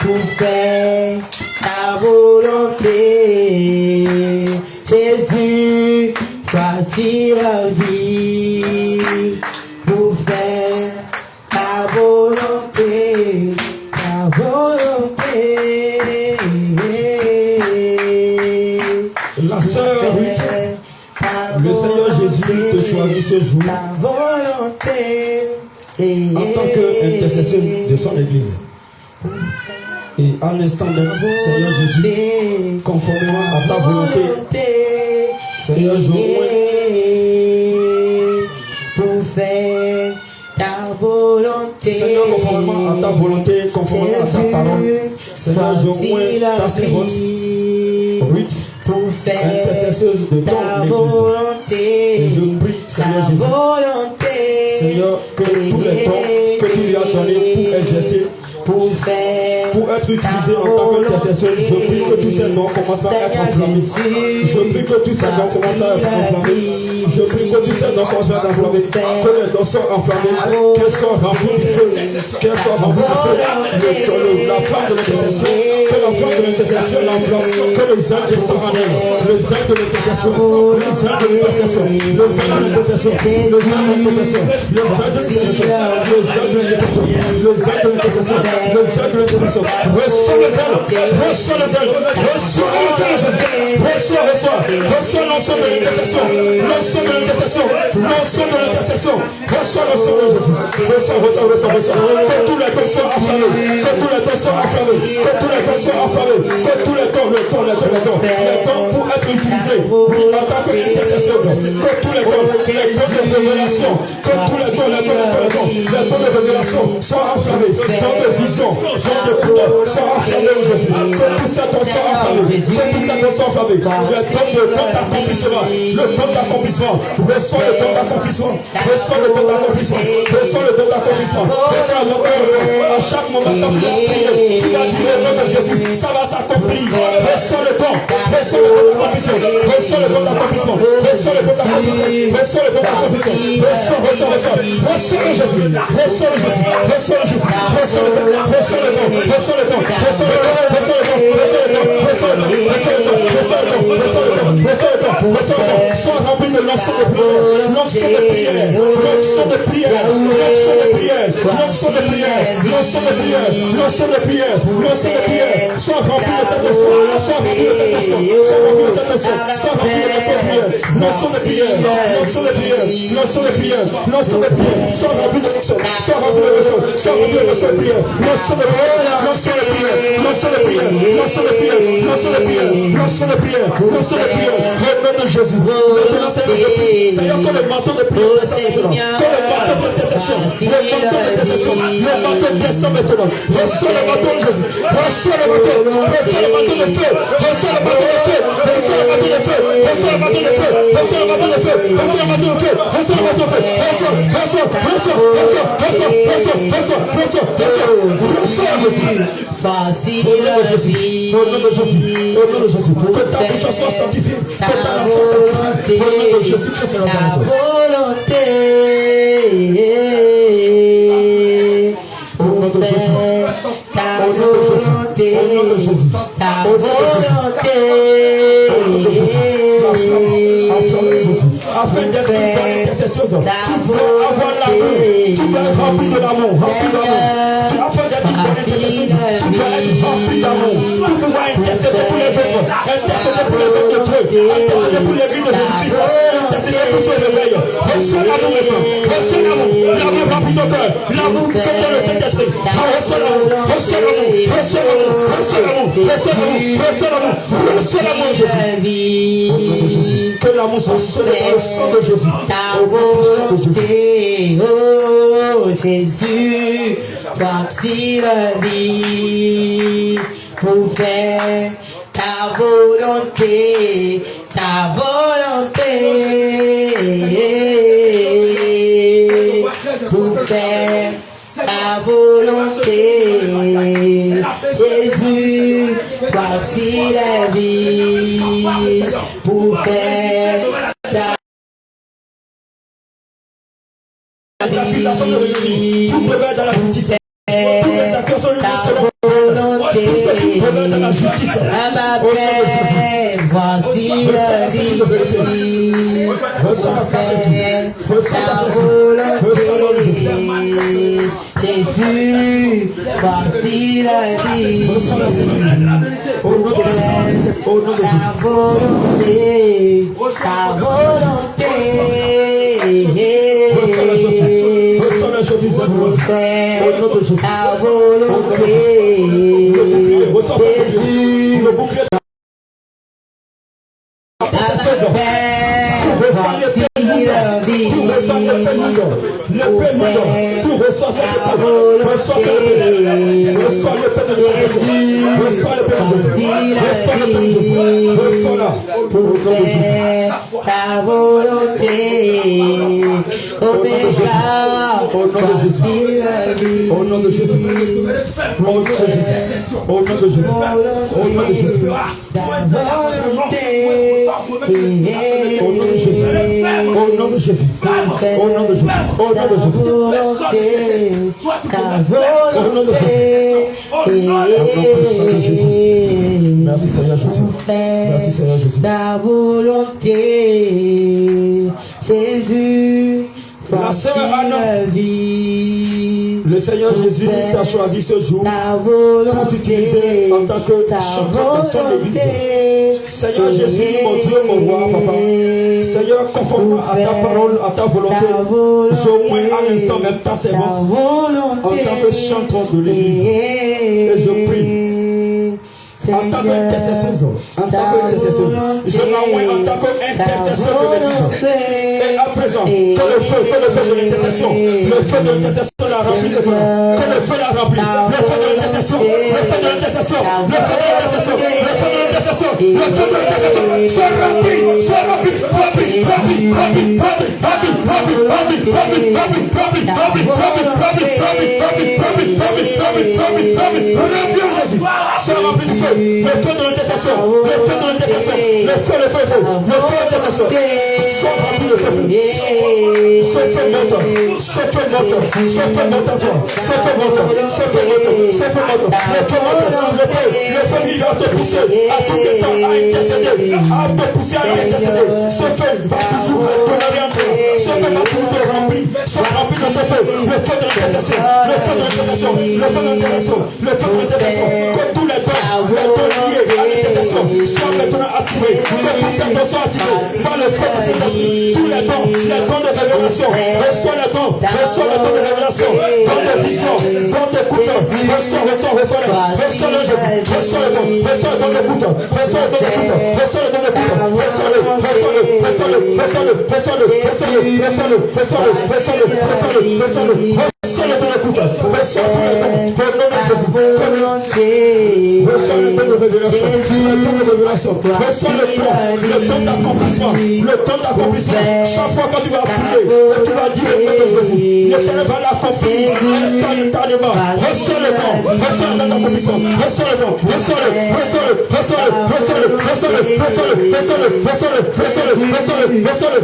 Pour faire ta volonté, Jésus, voici la vie. Pour faire ta volonté, ta volonté. La sœur Ruth, le Seigneur Jésus te choisit ce jour en tant qu'intercesseuse de son église. Et à l'instant même, Seigneur Jésus, conformément à ta volonté, Seigneur, je pour faire ta volonté. Seigneur, conformément à ta volonté, conformément à ta parole, Seigneur, je ta servante Ruth, pour faire intercesseuse de ton église. Et je prie, Seigneur Jésus, Seigneur, que tous les dons que tu lui as donnés pour exercer, pour être être utilisé en tant qu'intercesseur, je prie que tous ces dons commencent à être enflammés. Je prie que tous ces dons commencent à être enflammés. Je prie que tous ces dons commencent à être enflammés. Que les dons soient enflammés, qu'elles soient remplies du feu, qu'elles soient remplies du feu. La flamme de l'intercession, que la flamme de l'intercession l'enflamme, que le zèle descend en elle, le zèle de l'intercession, le zèle de l'intercession, le zèle de l'intercession, le zèle de l'intercession, le zèle de l'intercession, le zèle de l'intercession, le zèle de l'intercession, le zèle de l'intercession. Reçois le zèle, reçois le zèle, reçois le zèle, reçois l'onction de l'intercession, l'onction de l'intercession, l'onction de l'intercession, reçois l'onction de Jésus, reçois, que tous les dons soient enflammés, que tous les dons soient enflammés, que tous les dons soient enflammés, que tous les dons, les dons pour être utilisés, oui, en tant qu'intercesseur, que tous les dons de révélation, que tous les dons de révélation soient enflammés, dons de vision, dons de couteau, soient enflammés, Jésus, que tous ces dons soient enflammés, que tous ces dons soient enflammés, le don d'accomplissement, le don d'accomplissement, reçois le don d'accomplissement, reçois le don d'accomplissement, reçois le don d'accomplissement, reçois le don d'accomplissement, à chaque moment quand tu vas prier, tu vas dire le nom de Jésus, ça va s'accomplir, reçois le don d'accomplissement, reçois le don d'accomplissement, reçois le don d'accomplissement, reçois le don d'accomplissement, reçois le Jésus, reçois le Jésus, reçois le Jésus, reçois le don, reçois le don, reçois le don, reçois le don, reçois le don, reçois le don, reçois le don, reçois le don, reçois le don, reçois le don, reçois le don, reçois le don, sois rempli de l'onction de prière, l'onction de prière, l'onction de prière, l'onction de prière, l'onction de prière, l'onction de prière, l'onction de prière, l'onction de prière, sois rempli de cette onction, sois rempli de cette onction, sois rempli de cette onction, sois rempli de cette prière, l'onction de prière, l'onction de prière, l'onction de prière, l'onction de prière, sois rempli de l'onction, sois rempli de l'onction, sois rempli de l'onction de prière, l'onction de prière, l'onction de prière, l'onction de prière, l'onction de prière, l'onction de prière, l'onction de prière, l'onction de prière, au nom de Jésus, maintenant Seigneur, je prie, Seigneur, que le manteau de prière descend maintenant, que le manteau d'intercession, le manteau d'intercession, le manteau descend maintenant, reçois le manteau de Jésus, reçois le manteau, reçois le manteau de feu, reçois le manteau de feu, reçois le manteau de feu, reçois le manteau de feu, reçois le manteau de feu, reçois le manteau de feu, reçois le manteau de feu, reçois Jésus. Facile la vie. Au nom de Jésus, au nom de Jésus, que ta bouche soit sanctifiée, que ta langue soit sanctifiée, au nom de Jésus-Christ, ta volonté. Au nom de Jésus, ta volonté, ta volonté. Afin d'être une bonne intercesseuse, tu dois avoir l'amour, tu dois être rempli de l'amour, rempli d'amour. Afin d'être une bonne intercesseuse, tu dois être rempli d'amour, pour pouvoir intercéder pour les autres, intercéder pour les hommes de Dieu, intercéder pour l'église de Jésus-Christ, intercéder pour ce réveil. Reçois l'amour maintenant, reçois l'amour, l'amour rempli de cœur, l'amour que dans le Saint-Esprit. Reçois l'amour, reçois l'amour, reçois l'amour, reçois l'amour, reçois l'amour, reçois l'amour, reçois l'amour, Jésus. Que l'amour soit scellé dans le sang de Jésus. Ta volonté, oh Jésus, toi qui la vie pour faire ta volonté, pour faire ta volonté, Jésus, toi qui la vie pour faire ta vie, tout demeure dans la justice. Tous les accords sont ta volonté, dans la justice. ma paix, voici la vie, pour faire ta volonté, Jésus, voici la vie, pour faire ta volonté, ta volonté. Pour faire ta volonté, Jésus, ta paix, voici la vie, pour faire ta volonté, Jésus, voici la vie, pour faire ta volonté. Oméga, Au nom de Jésus. Au nom de Jésus. Au nom de Jésus. Au nom de Jésus. Au nom de Jésus. ta volonté. Au nom de Jésus. Au nom de Jésus. Au nom de Jésus. Au nom de Jésus. Ta volonté. Merci Seigneur Jésus. Merci Seigneur Jésus. Ta volonté. Jésus. La sœur Anna. Le Seigneur Jésus t'a choisi ce jour pour t'utiliser en tant que chanteur dans son église. Seigneur Jésus, mon Dieu, mon roi, papa. Seigneur, conformément à ta parole, à ta volonté, j'augmente à l'instant même ta servante en tant que chanteur de l'église. Et je prie. En tant qu'intercesseur, je m'envoie en tant qu'intercesseur de l'église. Et à présent, que le feu de l'intercession, le feu de l'intercession la remplit de toi. Que le feu la remplit, le feu de l'intercession, le feu de l'intercession, le feu de l'intercession, le feu de l'intercession, le feu de l'intercession, soit rempli, soit rempli du feu. Le feu de l'intercession, le feu de l'intercession, le feu de l'intercession. Sois rempli de ce feu. Ce feu monte, ce feu monte, ce feu monte en toi. Ce feu monte, ce feu monte, ce feu monte. Le feu monte, le feu il va te pousser à tout instant à intercéder, à te pousser à intercéder. Ce feu va toujours restaurer en toi. Ce feu va toujours te remplir. Sois rempli de ce feu. Le feu de l'intercession, le feu de l'intercession, le feu de l'intercession, le feu de l'intercession. Que tous les dons liés à l'intercession soient maintenant activés. Que tous ces dons soient activés par le feu de cet esprit. Tous les dons de révélation. Reçois les dons de révélation. Dons de vision, dons d'écoute. Reçois le Jésus. Reçois le don d'écoute. Reçois le don d'écoute. Reçois le don d'écoute. Reçois le don d'écoute. Reçois tous les dons. Au nom de Jésus. Reçois le don de révélation. Le don de révélation. Reçois le don d'accomplissement. Le don d'accomplissement. Chaque fois quand tu vas prier, tu vas dire au nom de Jésus, l'Éternel va l'accomplir instantanément. Reçois le don. Reçois le don d'accomplissement. Reçois le don. Reçois-le. Reçois-le. Reçois-le. Reçois-le. Reçois-le. Reçois-le. Reçois-le. Reçois-le. Reçois-le. Reçois-le. Reçois-le.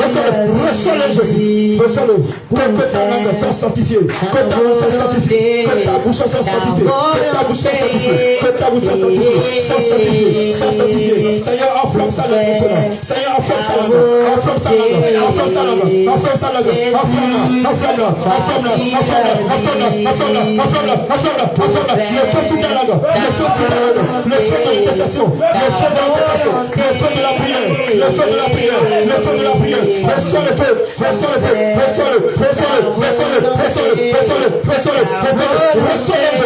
Reçois-le. Reçois-le, Jésus. Reçois-le. Que ta langue soit sanctifiée. Que ta langue soit sanctifiée. Que ta bouche soit sanctifiée. Que ta bouche soit sanctifiée. Que ta bouche soit sanctifiée. Sois sanctifiée. Sois sanctifiée. Seigneur, enflamme sa langue maintenant. Seigneur, enflamme sa langue. Enflamme sa langue. Enflamme sa langue. Enflamme sa langue. Enflamme-la. Enflamme-la. Enflamme-la. Enflamme-la. Enflamme-la. Enflamme-la. Enflamme-la. Enflamme-la. Le feu sous ta langue. Le feu sous ta langue. Le feu de l'intercession. Le feu de l'intercession. Le feu de la prière. Le feu de la prière. Le feu de la prière. Reçois le feu. Reçois le feu. Reçois-le. Reçois-le. Reçois-le. Reçois-le. Reçois-le. Reçois-le. Reçois-le. Reçois-le.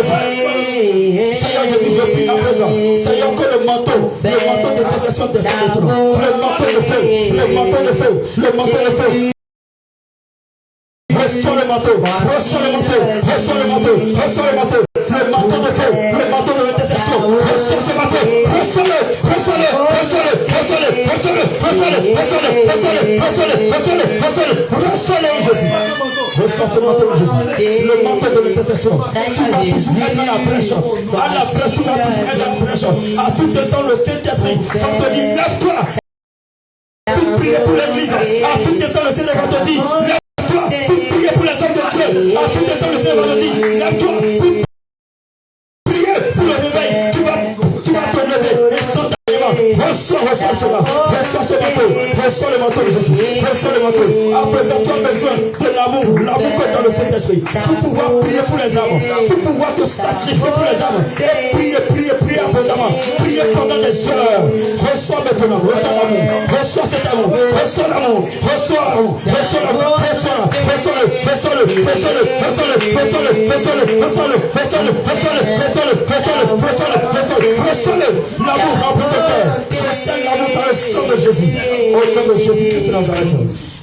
Seigneur Jésus, je prie à présent. Seigneur, que le manteau d'intercession descende maintenant. Le manteau de feu. Le manteau de feu. Le manteau de feu. Reçois le manteau, reçois le manteau, reçois le manteau, reçois le manteau, le manteau de feu, le manteau de l'intercession, reçois ce manteau, reçois-le, reçois-le, reçois-le, reçois-le, reçois-le, reçois-le, reçois-le, reçois-le, reçois-le, reçois-le, reçois-le, Jésus. Reçois ce manteau, Jésus, le manteau de l'intercession. Tu vas toujours être à la brèche, tu vas toujours être à la brèche. À tout instant, le Saint-Esprit va te dire, lève-toi. Pour prier pour l'église, à tout instant, le Saint-Esprit va te dire, lève-toi pour prier pour les hommes de Dieu. À tout instant, le Seigneur va te dire, lève-toi pour prier pour le réveil. Tu vas te lever instantanément. Reçois cela. Reçois ce manteau. Reçois le manteau de Jésus. Reçois le manteau. À présent, tu as besoin de l'amour que dans le Saint-Esprit. Pour pouvoir prier pour les âmes. Pour pouvoir te sacrifier pour les âmes. Et prier abondamment. Prier pendant des heures. Reçois maintenant. Reçois l'amour. Reçois cet amour. Reçois l'amour. Reçois l'amour. Reçois l'amour. Reçois-le. Reçois-le. Reçois-le. Reçois-le. Reçois-le. Reçois-le. Reçois-le. Reçois-le. Reçois-le. Reçois-le. Reçois-le. Reçois-le. Reçois-le. L'amour rempli de cœur. Je scelle l'amour dans le sang de Jésus. Au nom de Jésus-Christ de Nazareth.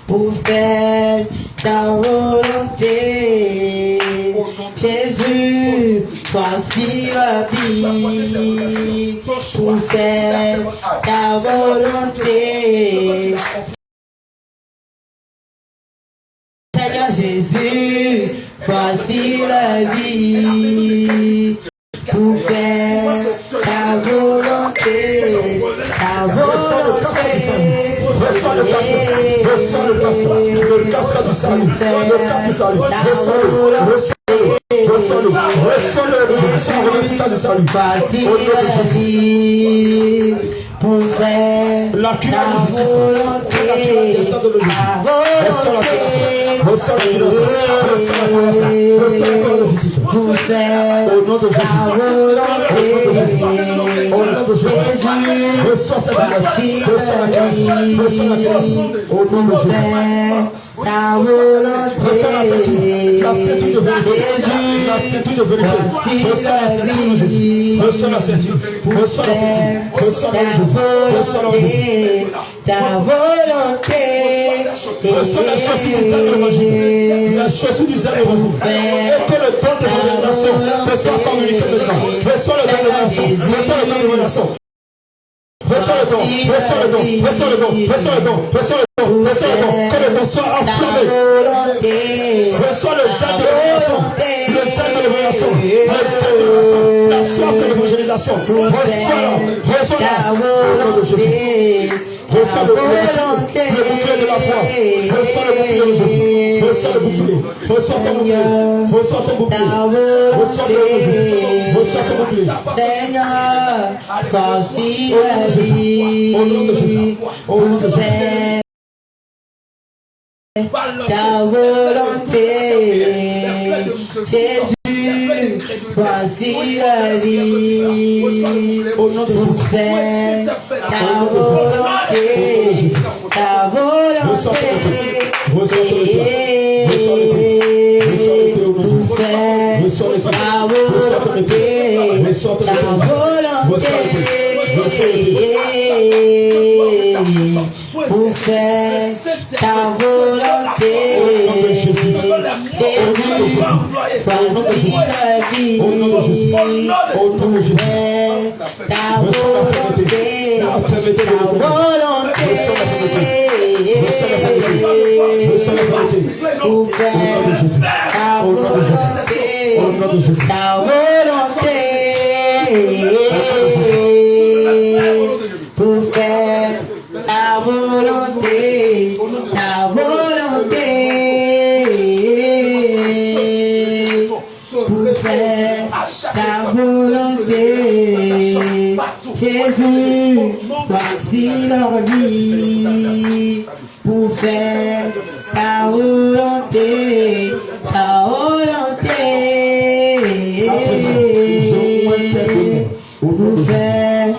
Pour faire ta volonté, Jésus, voici ma vie. Pour faire ta volonté. Jésus, voici la vie. Pour faire ta volonté, ta volonté. Reçois le casque du salut, le casque du salut, reçois le casque du salut. Voici la vie, pour faire ta volonté, pour faire au nom de Jésus, reçois cette grâce, reçois la grâce, au nom de Jésus. Ta volonté, la ceinture de vérité, la ceinture de vérité, reçois la ceinture de Jésus, reçois la ceinture, reçois la ceinture, reçois la Jésus, ta volonté, reçois la chaussure du zèle évangile, la chaussure du zèle évangile, et que le don d'évangélisation te soit communiqué maintenant, reçois le don d'évangélisation, reçois le don d'évangélisation. Reçois le don, reçois le don, reçois le don, reçois le don, reçois le don, reçois le don, que le don soit enflammé. Reçois le zèle de l'évangélisation, le zèle de l'évangélisation, le zèle de l'évangélisation, la soif de l'évangélisation. Reçois-la, reçois-la, au nom de Jésus. Reçois le bouclier de la foi. Reçois le bouclier de Jésus. Reçois le bouclier. Reçois ton bouclier. Reçois ton bouclier. Reçois ton bouclier. Reçois ton bouclier. Seigneur, voici la vie. Au nom de Jésus. Au nom de Jésus. Ta volonté, Jésus, voici la vie. Au nom de Jésus. Ta volonté, ta volonté. Pour faire ta volonté, Jésus, voici la vie. Pour faire ta volonté, pour faire ta volonté, ta volonté, pour faire ta volonté, ta volonté, pour faire ta volonté, Jésus, voici leur vie, pour faire ta volonté, ta volonté, pour faire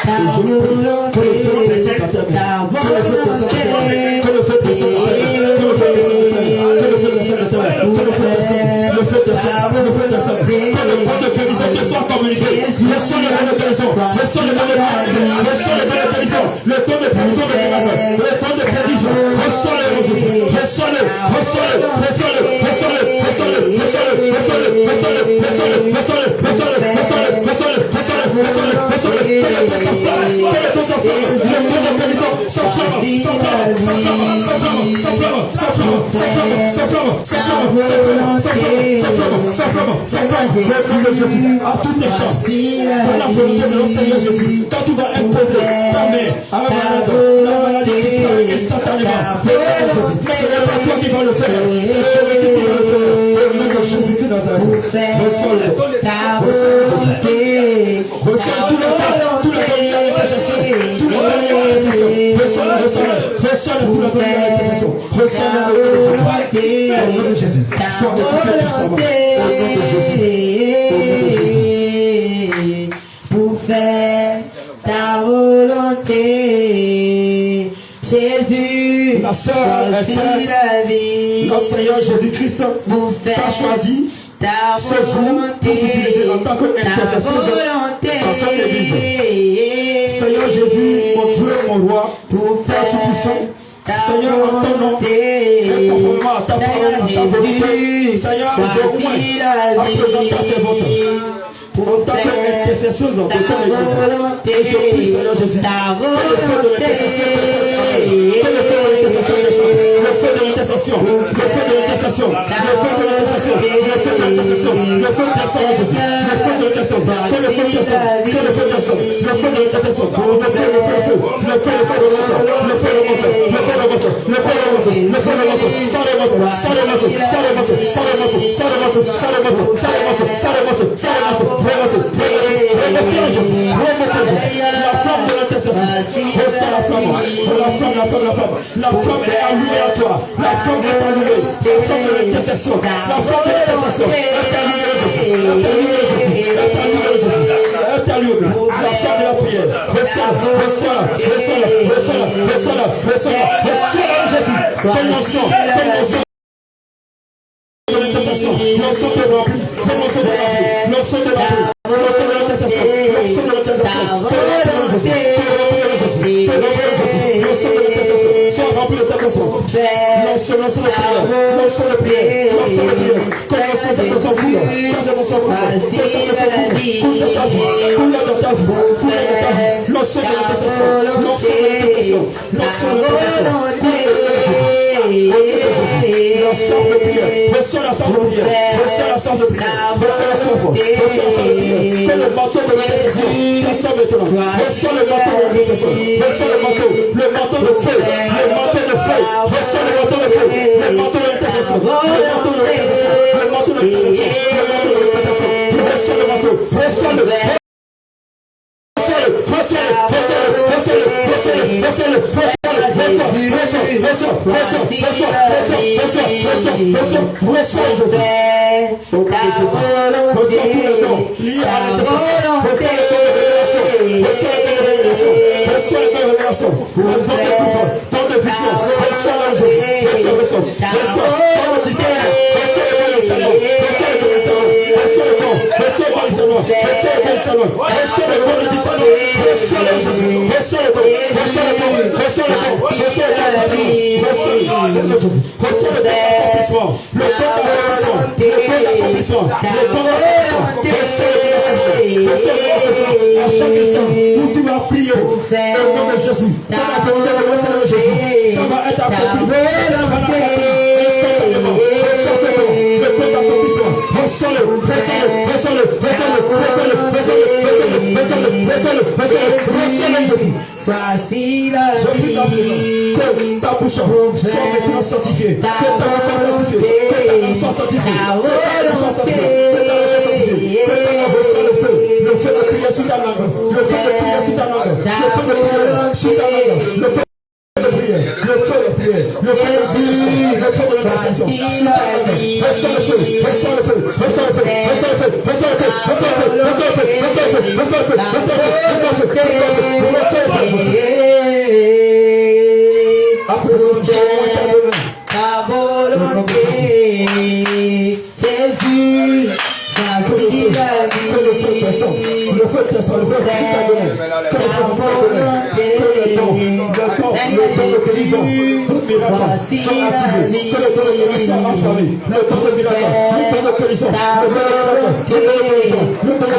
ta volonté, ta volonté, Que le feu descende, que le feu descende, que le feu descende, le feu descende, le feu descende, que le don de guérison te soit communiqué, reçois le don de guérison, reçois le don de guérison, reçois le don de guérison, le don de guérison de miracle, le don de prodige, reçois-le, reçois-le, reçois-le, reçois-le, reçois-le, reçois-le, reçois-le, reçois-le, reçois-le, reçois-le, reçois-le, reçois-le, reçois-le, reçois-le, reçois-le, reçois-le, que le don s'enflamme, que le don s'enflamme, le don de guérison s'enflamme, s'enflamme, s'enflamme, s'enflamme, s'enflamme, s'enflamme, s'enflamme, s'enflamme, s'enflamme, le nom de Jésus, à tout instant, dans la volonté de notre Seigneur Jésus, quand tu vas imposer ta main à un malade, la maladie disparaît instantanément, le nom de Jésus, ce n'est pas toi qui vas le faire, c'est Jésus qui va le faire, le nom de Jésus qui Nazareth, reçois-le, reçois tout le temps, tout le temps de l'intercession, tout le temps de l'intercession, reçois-le, reçois-le tout le temps de l'intercession, reçois-le au nom de Jésus, sois occupé puissamment, au nom de Jésus, pour faire ta volonté, Jésus, la sœur voici la vie, notre Seigneur Jésus-Christ t'a choisi ce jour pour t'utiliser en tant qu'intercesseur dans son église. Seigneur Jésus, mon Dieu, mon roi, Père Tout-Puissant, Seigneur, en ton nom, et conformément à ta parole, à ta volonté, Seigneur, je prie à présent ta servante. En tant qu'intercesseuse de ton église, et je prie, Seigneur Jésus, que le feu de l'intercession descende, que le feu de l'intercession descende, le feu de l'intercession l'intercession, le feu de l'intercession, le feu de l'intercession, le feu de l'intercession, le feu descend, le feu de l'intercession, que le feu descend, que le feu descend, le feu de l'intercession, le feu remonte, le feu remonte, le feu remonte, le feu remonte, le feu remonte, ça remonte, ça remonte, ça remonte, ça remonte, ça remonte, ça remonte, ça remonte, ça remonte, ça remonte, remonte, la flamme de l'intercession, ressens la flamme, la flamme, la flamme, la flamme, la flamme est allumée à toi, la flamme est allumée, la flamme de l'intercession, la flamme de l'intercession, est allumée, est allumée, la flamme de la prière, reçois-la, Jésus, commençons, l'onction te remplit, commençons de remplir, l'onction de remplir, l'onction de l'intercession, l'onction de l'intercession, sois rempli de cette onction, l'onction de prière, l'onction de prière, l'onction de prière, commençons cette onction coule, quand cette onction coule, coule dans ta vie, coule dans ta vie, coule dans ta vie, l'onction de l'intercession, l'onction de l'intercession, l'onction de l'intercession, la sorte de prière, reçois la sorte de prière, reçois la sorte de prière, reçois la sorte de prière, que le manteau de l'intercession descend maintenant, reçois le manteau de l'intercession, reçois le manteau de feu, le manteau de feu, reçois le manteau de feu, le manteau de l'intercession, le manteau de l'intercession, le manteau de l'intercession, le manteau de l'intercession, reçois le manteau, reçois le où tu vas prier au nom de Jésus, ça va être accompli. Voici la vie. Que ta bouche soit maintenant sanctifiée. Que ta bouche soit sanctifiée. Que ta bouche soit sanctifiée. Le feu de prière sous ta langue. Le feu de prière sous ta langue. Le feu de prière sous ta langue. Le feu de prière. Le feu de prière. Le feu de prière. Le feu de l'intercession. Reçois le feu. Reçois le feu. Reçois le feu. Reçois le feu. Reçois le feu. Reçois le feu. Reçois le feu. Reçois le feu. Reçois le feu. Reçois le feu. Reçois le feu. Reçois le feu. À présent, ta volonté, Jésus, voici la vie. Le feu descend, le feu qui t'a donné. Que le temps de guérison, soit activé. Que le temps de guérison soit affamé. Le temps de guérison, le temps de guérison, le temps de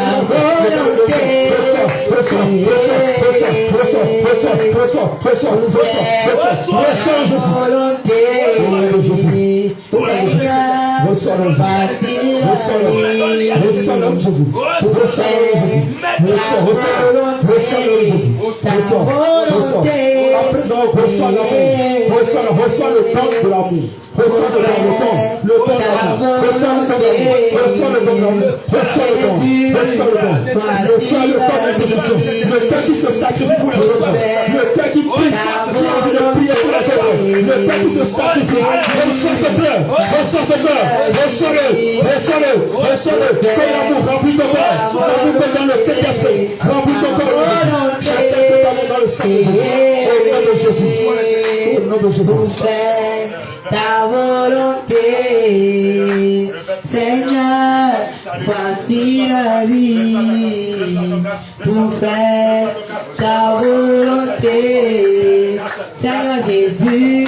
reçois le temps de l'amour. Reçois le temps de l'amour. Reçois le temps de l'amour. Reçois le temps de l'amour. Reçois le temps. Reçois le temps. Reçois le temps d'intercession. Le cœur qui se sacrifie pour les autres. Le cœur qui prie, qui a envie de prier pour les autres. Le cœur qui se sacrifie. Reçois ce cœur. Reçois ce cœur. Reçois-le. Reçois-le. Reçois-le. Que l'amour remplit ton cœur. L'amour comme dans le Saint-Esprit. Remplit ton cœur. J'accepte cet amour dans le Saint-Esprit. Au nom de Jésus. Au nom de Jésus. Ta volonté, Seigneur, voici la vie, pour faire ta volonté, Seigneur Jésus,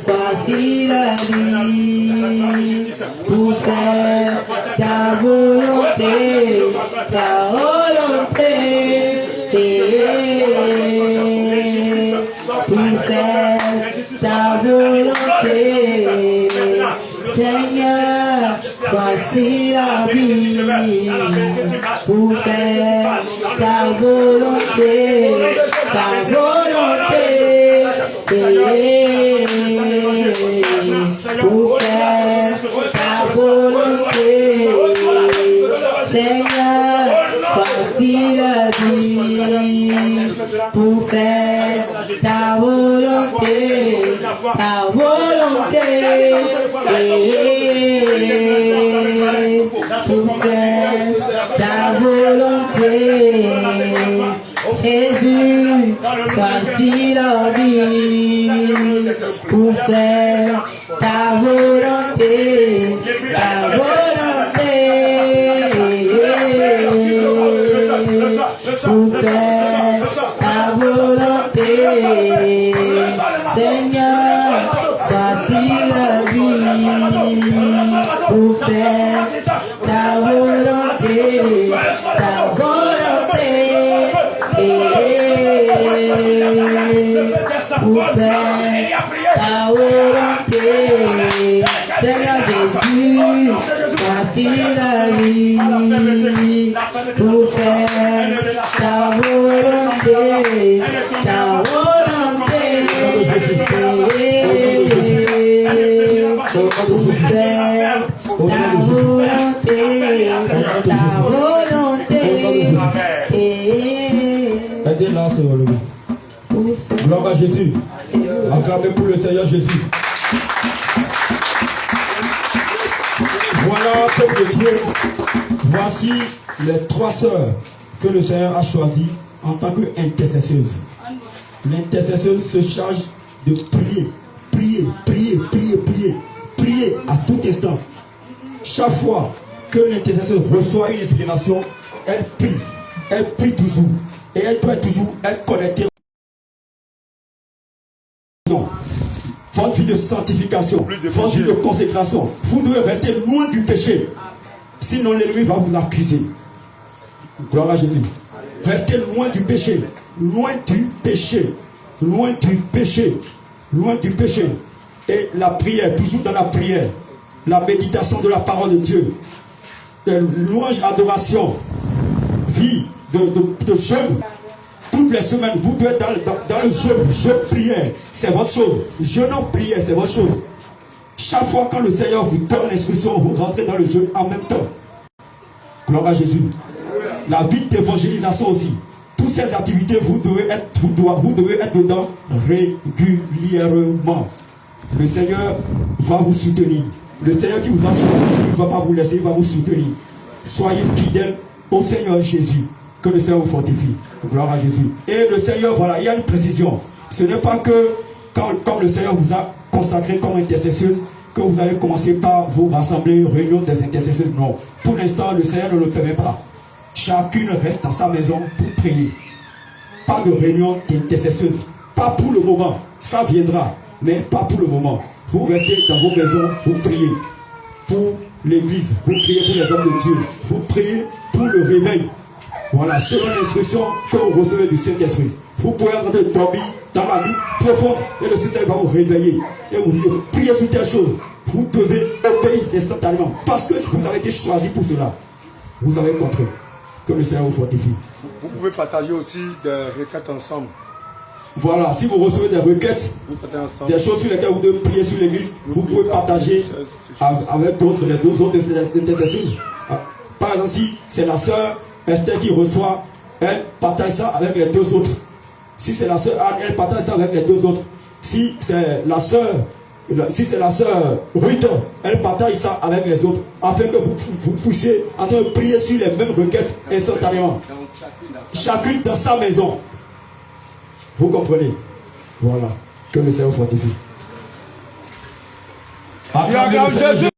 voici la vie, pour faire ta volonté, pour faire ta ta volonté. Seigneur, voici la vie pour faire ta volonté, ta volonté. Pour faire ta volonté. Seigneur, voici la vie pour faire ta volonté, ta volonté. Pour faire ta volonté. Jésus, voici la vie pour faire ta volonté, ta volonté. Pour faire ta volonté. Seigneur, voici la vie pour faire ta volonté, ta volonté. Pour faire ta volonté. Seigneur Jésus, voici la vie pour faire ta volonté, ta volonté. Pour faire ta volonté, ta volonté. Aidez-la à se relever. Gloire à Jésus. Acclamez pour le Seigneur Jésus. Voilà, peuple de Dieu. Voici les 3 sœurs que le Seigneur a choisies en tant qu'intercesseuses. L'intercesseuse se charge de prier, prier, prier, prier, prier, prier à tout instant. Chaque fois que l'intercesseuse reçoit une inspiration, elle prie toujours. Et elle doit toujours être connectée. Votre vie de sanctification, votre vie de consécration. Vous devez rester loin du péché. Sinon l'ennemi va vous accuser. Gloire à Jésus. Restez loin du péché. Loin du péché. Loin du péché. Loin du péché. Et la prière, toujours dans la prière. La méditation de la parole de Dieu. Louange, adoration. Vie de jeûne. Toutes les semaines, vous devez être dans le jeûne prière, c'est votre chose. Jeûne en prière, c'est votre chose. Chaque fois quand le Seigneur vous donne l'instruction, vous rentrez dans le jeûne en même temps. Gloire à Jésus. La vie d'évangélisation aussi. Toutes ces activités, vous devez être dedans régulièrement. Le Seigneur va vous soutenir. Le Seigneur qui vous a choisi, il ne va pas vous laisser, il va vous soutenir. Soyez fidèles au Seigneur Jésus. Que le Seigneur vous fortifie. Gloire à Jésus. Et le Seigneur, voilà, il y a une précision. Ce n'est pas que, comme le Seigneur vous a consacré comme intercesseuse, que vous allez commencer par vous rassembler une réunion des intercesseurs. Non. Pour l'instant, le Seigneur ne le permet pas. Chacune reste dans sa maison pour prier. Pas de réunion d'intercesseurs. Pas pour le moment. Ça viendra. Mais pas pour le moment. Vous restez dans vos maisons, vous priez. Pour l'église, vous priez pour les hommes de Dieu. Vous priez pour le réveil. Voilà, selon l'instruction que vous recevez du Saint-Esprit. Vous pouvez rentrer dormir dans la nuit profonde et le Seigneur va vous réveiller et vous dire, priez sur telle chose. Vous devez obéir instantanément parce que vous avez été choisi pour cela. Vous avez compris. Que le Seigneur vous fortifie. Vous pouvez partager aussi des requêtes ensemble. Voilà, si vous recevez des requêtes, des choses sur lesquelles vous devez prier sur l'église, vous pouvez partager avec d'autres, les 2 autres intercesseurs. Par exemple, si c'est la sœur Esther qui reçoit, elle partage ça avec les 2 autres. Si c'est la sœur Anne, elle partage ça avec les 2 autres. Si c'est la sœur Ruth, elle partage ça avec les autres, afin que vous puissiez en train de prier sur les mêmes requêtes instantanément. Chacune dans sa maison. Vous comprenez? Voilà. Que le Seigneur fortifie. Acclamez Jésus.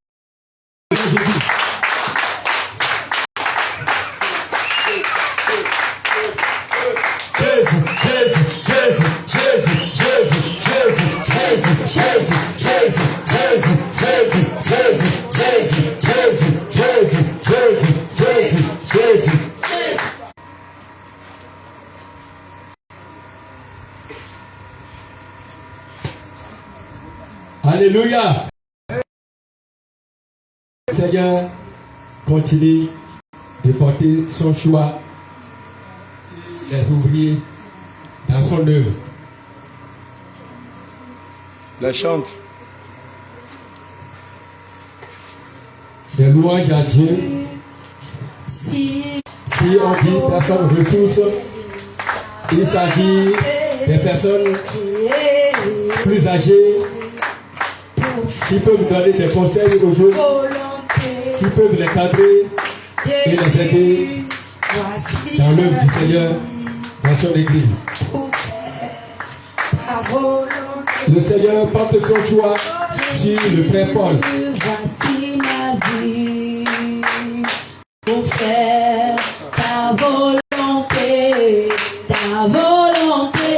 Alléluia. Le Seigneur continue de porter son choix sur les ouvriers dans son œuvre. Les chante. Des louanges à Dieu. Si on dit personnes ressources, il s'agit des personnes plus âgées qui peuvent donner des conseils aux jeunes, qui peuvent les cadrer et les aider dans l'œuvre du Seigneur dans son église. Le Seigneur porte son choix sur le frère Paul. Voici ma vie pour faire ta volonté, ta volonté.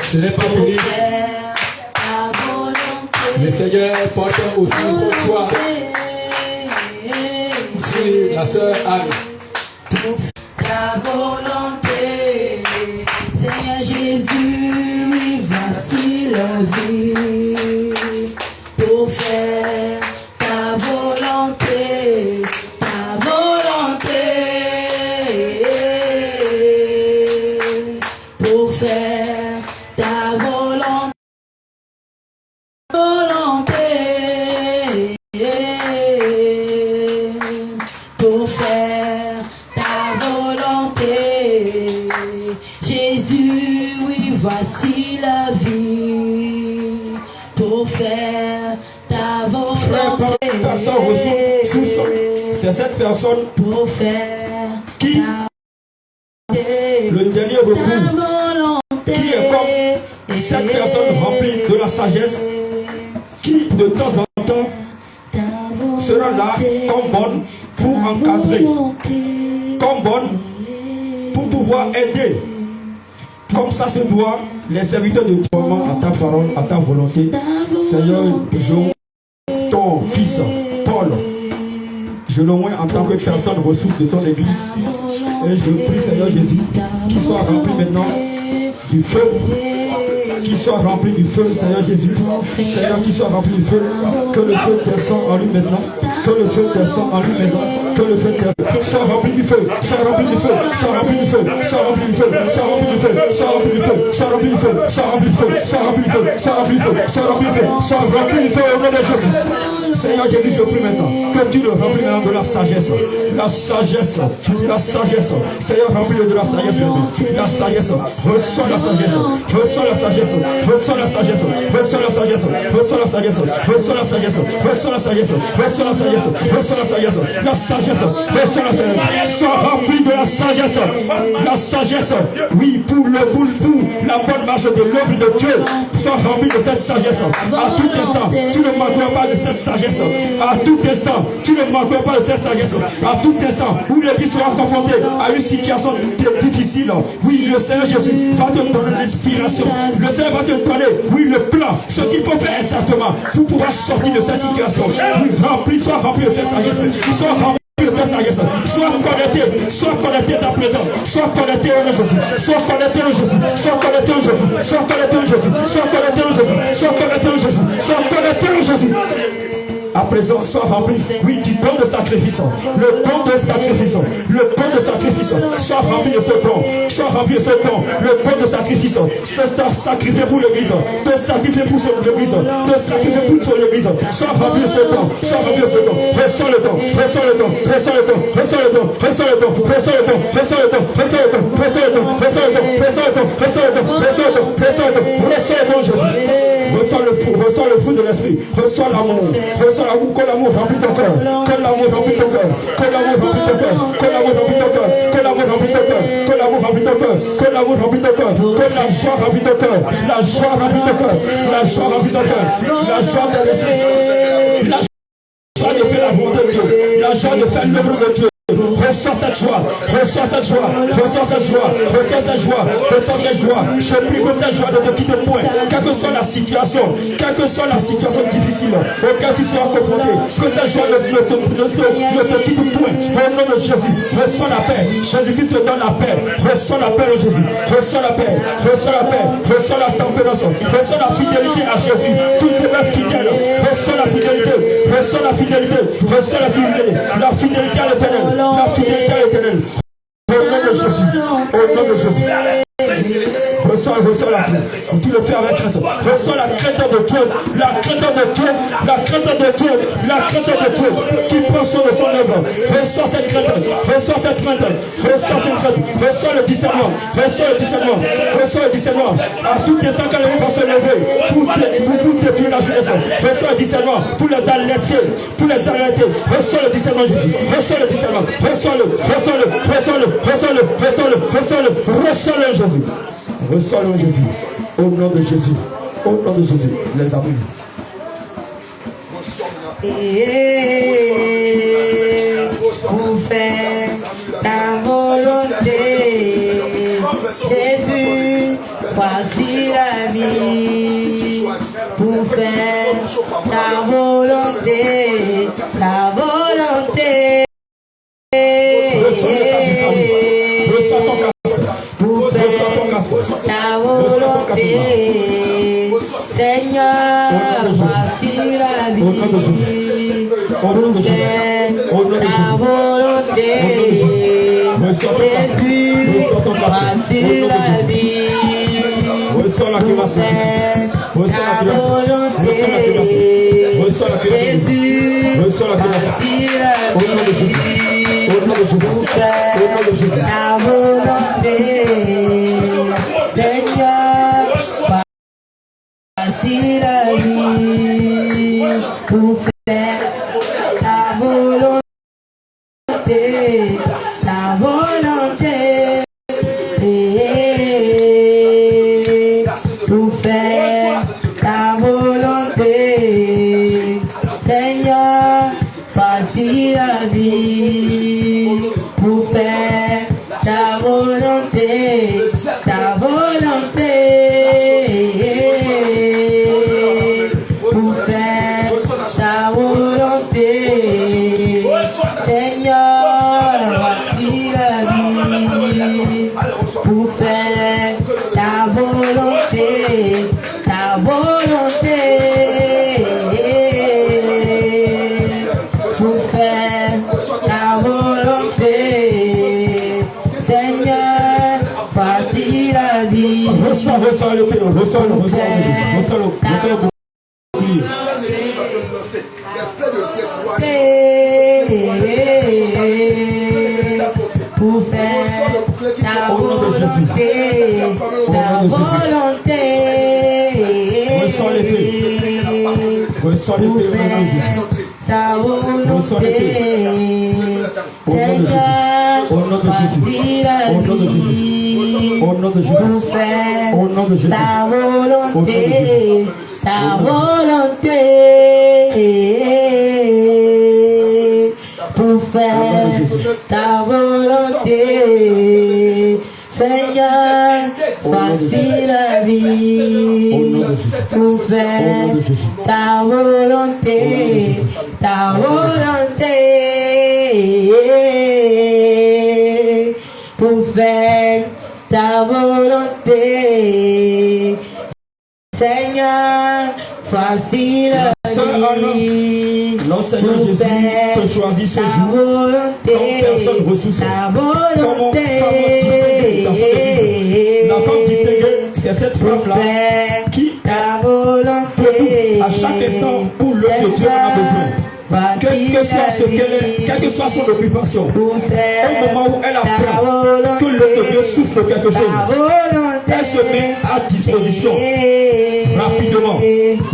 Ce n'est pas fini. Le Seigneur porte aussi son choix sur la sœur Anne. Ta volonté, Seigneur Jésus, oui, voici la vie pour faire ta volonté, ta volonté, pour faire ta volonté, pour faire ta volonté. Jésus, oui, voici la vie pour faire ta volonté. Personne ressource, c'est cette personne pour faire qui, le dernier recours, qui est comme cette personne remplie de la sagesse, qui de temps en temps sera là comme bonne pour encadrer, comme bonne pour pouvoir aider. Comme ça se doit, les serviteurs de Dieu, à ta parole, à ta volonté. Seigneur, je ton fils, Paul, je le vois en tant que personne ressource de ton église. Et je prie, Seigneur Jésus, qu'il soit rempli maintenant du feu. Qu'il soit rempli du feu, Seigneur Jésus. Seigneur, qu'il soit rempli du feu. Que le feu descende en lui maintenant. Que le feu descende en lui maintenant. Que le feu soit rempli du feu. Soit rempli du feu. Soit rempli du feu. Soit rempli du feu. Soit rempli du feu. Soit rempli du feu. Soit rempli du feu. Soit rempli du feu. Soit rempli du feu. Soit rempli du feu. Soit rempli du feu. Soit rempli du feu au nom de Jésus. Seigneur Jésus, je prie maintenant que tu le remplis maintenant de la sagesse. La sagesse. La sagesse. Seigneur, remplis-le de la sagesse maintenant. La sagesse. Reçois la sagesse. Reçois la sagesse. Reçois la sagesse. Reçois la sagesse. Reçois la sagesse. Reçois la sagesse. Reçois la sagesse. Reçois la sagesse. Reçois la sagesse. La sagesse. Reçois la sagesse. Sois rempli de la sagesse. La sagesse. Oui, pour la bonne marche de l'œuvre de Dieu. Sois rempli de cette sagesse. À tout instant, tu ne manqueras pas de cette sagesse. À tout instant, tu ne manqueras pas de cette sagesse. À tout instant, où l'église sera confrontée à une situation difficile, oui, le Seigneur Jésus va te donner l'inspiration. Le Seigneur va te donner, oui, le plan, ce qu'il faut faire exactement pour pouvoir sortir de cette situation. Oui, sois rempli de cette sagesse. Sois rempli de cette sagesse. Sois connecté à présent. Sois connecté au Jésus. Sois connecté au Jésus. Sois connecté au Jésus. Sois connecté au Jésus. Sois connecté au Jésus. Sois connecté au Jésus. Sois connecté au Jésus. À présent, sois rempli, oui, du don de sacrifice. Le don de sacrifice. Le don de sacrifice. Sois rempli de ce don. Sois rempli de ce don. Le don de sacrifice. Se sacrifier pour l'église. Te sacrifier pour son église. Te sacrifier pour son église. Sois rempli de ce don. Sois rempli de ce don. Reçois le don. Reçois le don. Reçois le don. Reçois le don. Reçois le don. Reçois le don. Reçois le don. Reçois le don. Reçois le don. Reçois le don. Reçois le don. Reçois le don. Reçois le don. Reçois le don. Reçois le don, Jésus. Reçois le fruit de l'esprit. Reçois l'amour. Reçois l'amour. Que l'amour remplit ton cœur. Que l'amour remplit ton cœur. Que l'amour remplit ton cœur. Que l'amour remplit ton cœur. Que l'amour remplit ton cœur. Que l'amour remplit ton cœur. Que l'amour remplit ton cœur. Que la joie remplit ton cœur. La joie remplit ton cœur. La joie remplit ton cœur. La joie de l'esprit. La joie de faire la volonté de Dieu. La joie de faire l'œuvre de Dieu. Reçois cette joie, reçois cette joie, reçois cette joie, reçois cette joie, reçois cette joie. Je prie que cette joie ne te quitte point, quelle que soit la situation difficile auquel tu seras confronté, que cette joie ne te quitte point. Au nom de Jésus, reçois la paix. Jésus-Christ te donne la paix. Reçois la paix de Jésus. Reçois la paix, reçois la paix, reçois la tempête. maintenance. Reçois la fidélité à Jésus. Tout demeure fidèle. Reçois la fidélité. Reçois la fidélité. Reçois la fidélité. La fidélité à l'éternel. La fidélité à l'éternel. Au nom de Jésus. Au nom de Jésus. Reçois la crainte. Tu le fais avec crainte. Reçois la crainte de Dieu. La crainte de Dieu. La crainte de Dieu. La crainte de Dieu. Qui prend soin de son œuvre. Reçois cette crainte. Reçois cette crainte. Reçois cette crainte. Reçois le discernement. Reçois le discernement. Reçois le discernement. À tout instant quand les vont se lever. Pour détruire la jeunesse. Reçois le discernement. Pour les alerter. Pour les alerter. Reçois le discernement Jésus. Reçois le discernement. Reçois-le. Reçois-le. Reçois-le. Reçois-le. Reçois-le. Reçois-le. Reçois-le Jésus. Reçois-le Jésus. Au nom de Jésus. Au nom de Jésus. Les amis. Pour faire ta volonté, Jésus, voici la vie. Pour faire ta volonté, ta volonté. Pour faire ta volonté, Seigneur, voici la vie. Pour faire ta volonté, Jésus, voici la vie. Pour faire ta volonté, Jésus, voici la vie. Pour faire ta volonté, Seigneur, voici la vie. Pour faire ta volonté, ta volonté. Pour faire ta volonté, Seigneur, voici la vie. Pour faire ta volonté, ta volonté. Pour faire ta volonté, Seigneur, voici la vie. Pour faire ta volonté, ta volonté. Pour faire ta volonté, Seigneur, voici la vie. Reçois le Père, reçois le pour faire ta volonté, ta volonté. Reçois l'épée. Reçois l'épée. Ta volonté, Seigneur, voici la vie. Pour faire ta volonté, ta volonté. Pour faire ta volonté, Seigneur, voici la vie. Pour faire ta volonté, ta volonté. Pour faire ta volonté, Seigneur, voici la vie. Non, Seigneur Jésus, te choisis ce jour comme personne ressource. Comme la femme distinguée, c'est cette femme-là qui peut à chaque instant où l'œuvre de Dieu en a besoin. Quel que soit ce qu'elle est, quelle que soit son occupation, au moment où elle apprend que l'œuvre de Dieu souffre quelque chose, elle se met à disposition rapidement.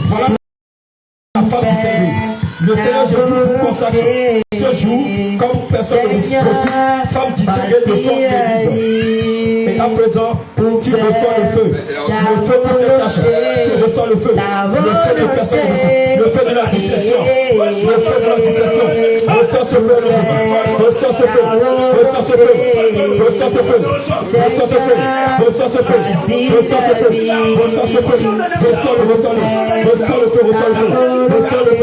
Voilà la femme distinguée. Le Seigneur Jésus vous consacre ce jour comme personne de ressources, femme distinguée de son église. Et à présent, tu reçois le feu. Le feu pour cette tâche. Tu reçois le feu. Le feu de personne. Le feu de la discrétion. Le feu de la discrétion. Reçois ce feu. Reçois ce feu. Reçois ce feu. Reçois ce feu. Reçois ce feu. Reçois ce feu. Reçois ce feu. Reçois ce feu. Reçois le feu. Reçois le feu. Reçois le feu. Reçois le feu.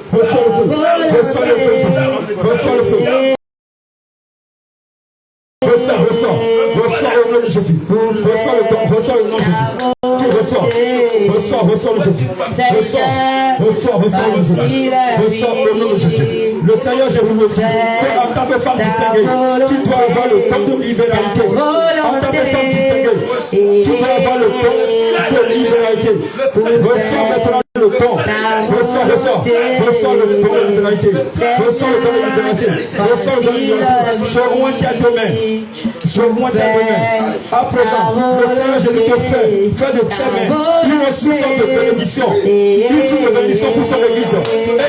Reçois le feu. Reçois le feu. Reçois le feu. Reçois au nom de Jésus. Jésus. Reçois le don, reçois le nom de Jésus. Tu reçois le Jésus. Reçois le Jésus. Reçois le nom de Jésus. Le Seigneur Jésus me dit qu'en tant que femme distinguée, tu dois avoir le don de libéralité. En tant que femme distinguée, tu dois avoir le don de libéralité. Reçois maintenant le don. Reçois le don de libéralité. Reçois le don de libéralité. Reçois le don de libéralité. Je rends ta demain. Je rends ta demain. À présent, le Seigneur Jésus te fait de tes mains une source de bénédiction. Une source de bénédiction pour son église. Et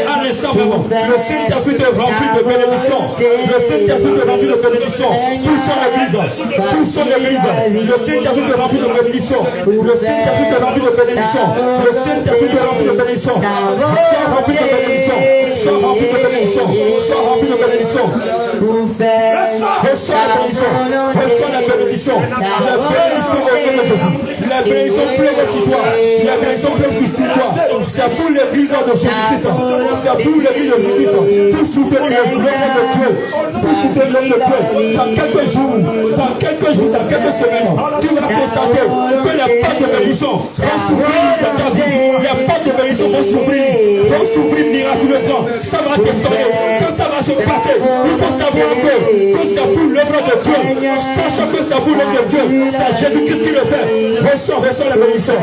en instant vraiment, le Saint-Esprit te remplit de bénédiction. Le Saint-Esprit te remplit de bénédiction pour son église. Pour son église. Le Saint-Esprit te remplit de bénédiction. Le Saint-Esprit te remplit de bénédiction. Le Saint-Esprit te remplit de bénédiction. Sois rempli de bénédiction. Sois rempli de bénédiction. Sois rempli de bénédiction. Reçois la bénédiction. Reçois la bénédiction. La bénédiction au nom de Jésus. La bénédiction pleure sur toi. La bénédiction pleure sur toi. C'est pour l'église de Jésus-Christ. C'est pour l'église de Jésus-Christ. Pour soutenir l'œuvre de Dieu. Pour soutenir l'œuvre de Dieu. Dans quelques jours, dans quelques semaines, tu vas constater que les portes de bénédiction vont s'ouvrir dans ta vie. Les portes de bénédiction vont s'ouvrir miraculeusement. Ça va t'étonner. Quand ça va se passer, il faut savoir que c'est pour l'œuvre de Dieu. Sachant que c'est pour l'œuvre de Dieu. C'est Jésus-Christ qui le fait. Reçois la bénédiction.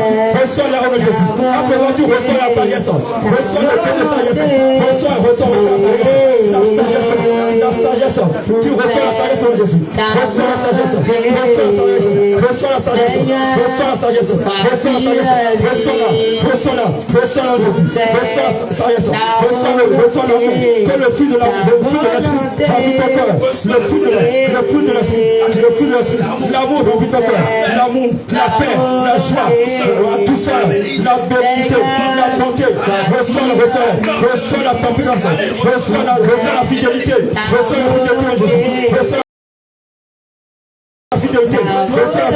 Reçois la robe de Jésus. À présent, tu reçois la sagesse. Reçois le temps de sagesse. Reçois la sagesse. La sagesse. Tu reçois la sagesse de Jésus. Reçois la sagesse. Reçois la sagesse. Reçois la sagesse. Reçois la sagesse. Reçois la Jésus. Reçois la sagesse. Reçois l'amour. Que le fruit de l'amour, le fruit de l'esprit remplit ton cœur. Le fruit de l'esprit. L'amour remplit ton cœur. L'amour, la paix, la joie, tout ça, la bénédiction, la bonté. Reçois la tempérance. Reçois la fidélité. Reçois la fidélité. Reçois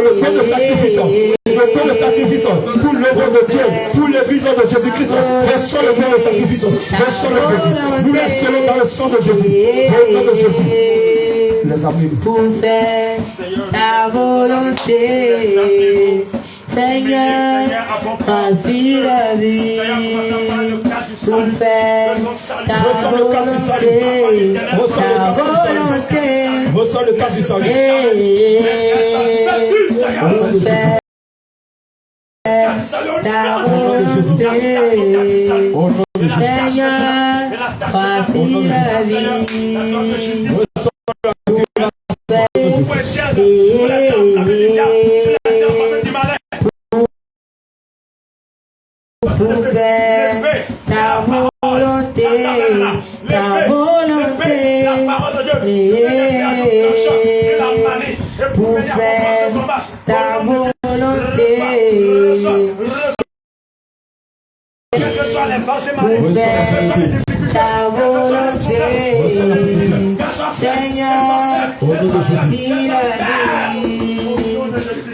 le don de sacrifice. Le don de sacrifice pour l'œuvre de Dieu, pour l'église de Jésus-Christ. Reçois le don de sacrifice. Reçois le Jésus. Nous les scellons dans le sang de Jésus. Au nom de Jésus. Les amis. Pour faire ta volonté, Seigneur, ainsi la vie. Pour faire ta volonté, reçois le cas du salut. Pour faire ta volonté, Seigneur, ainsi la vie.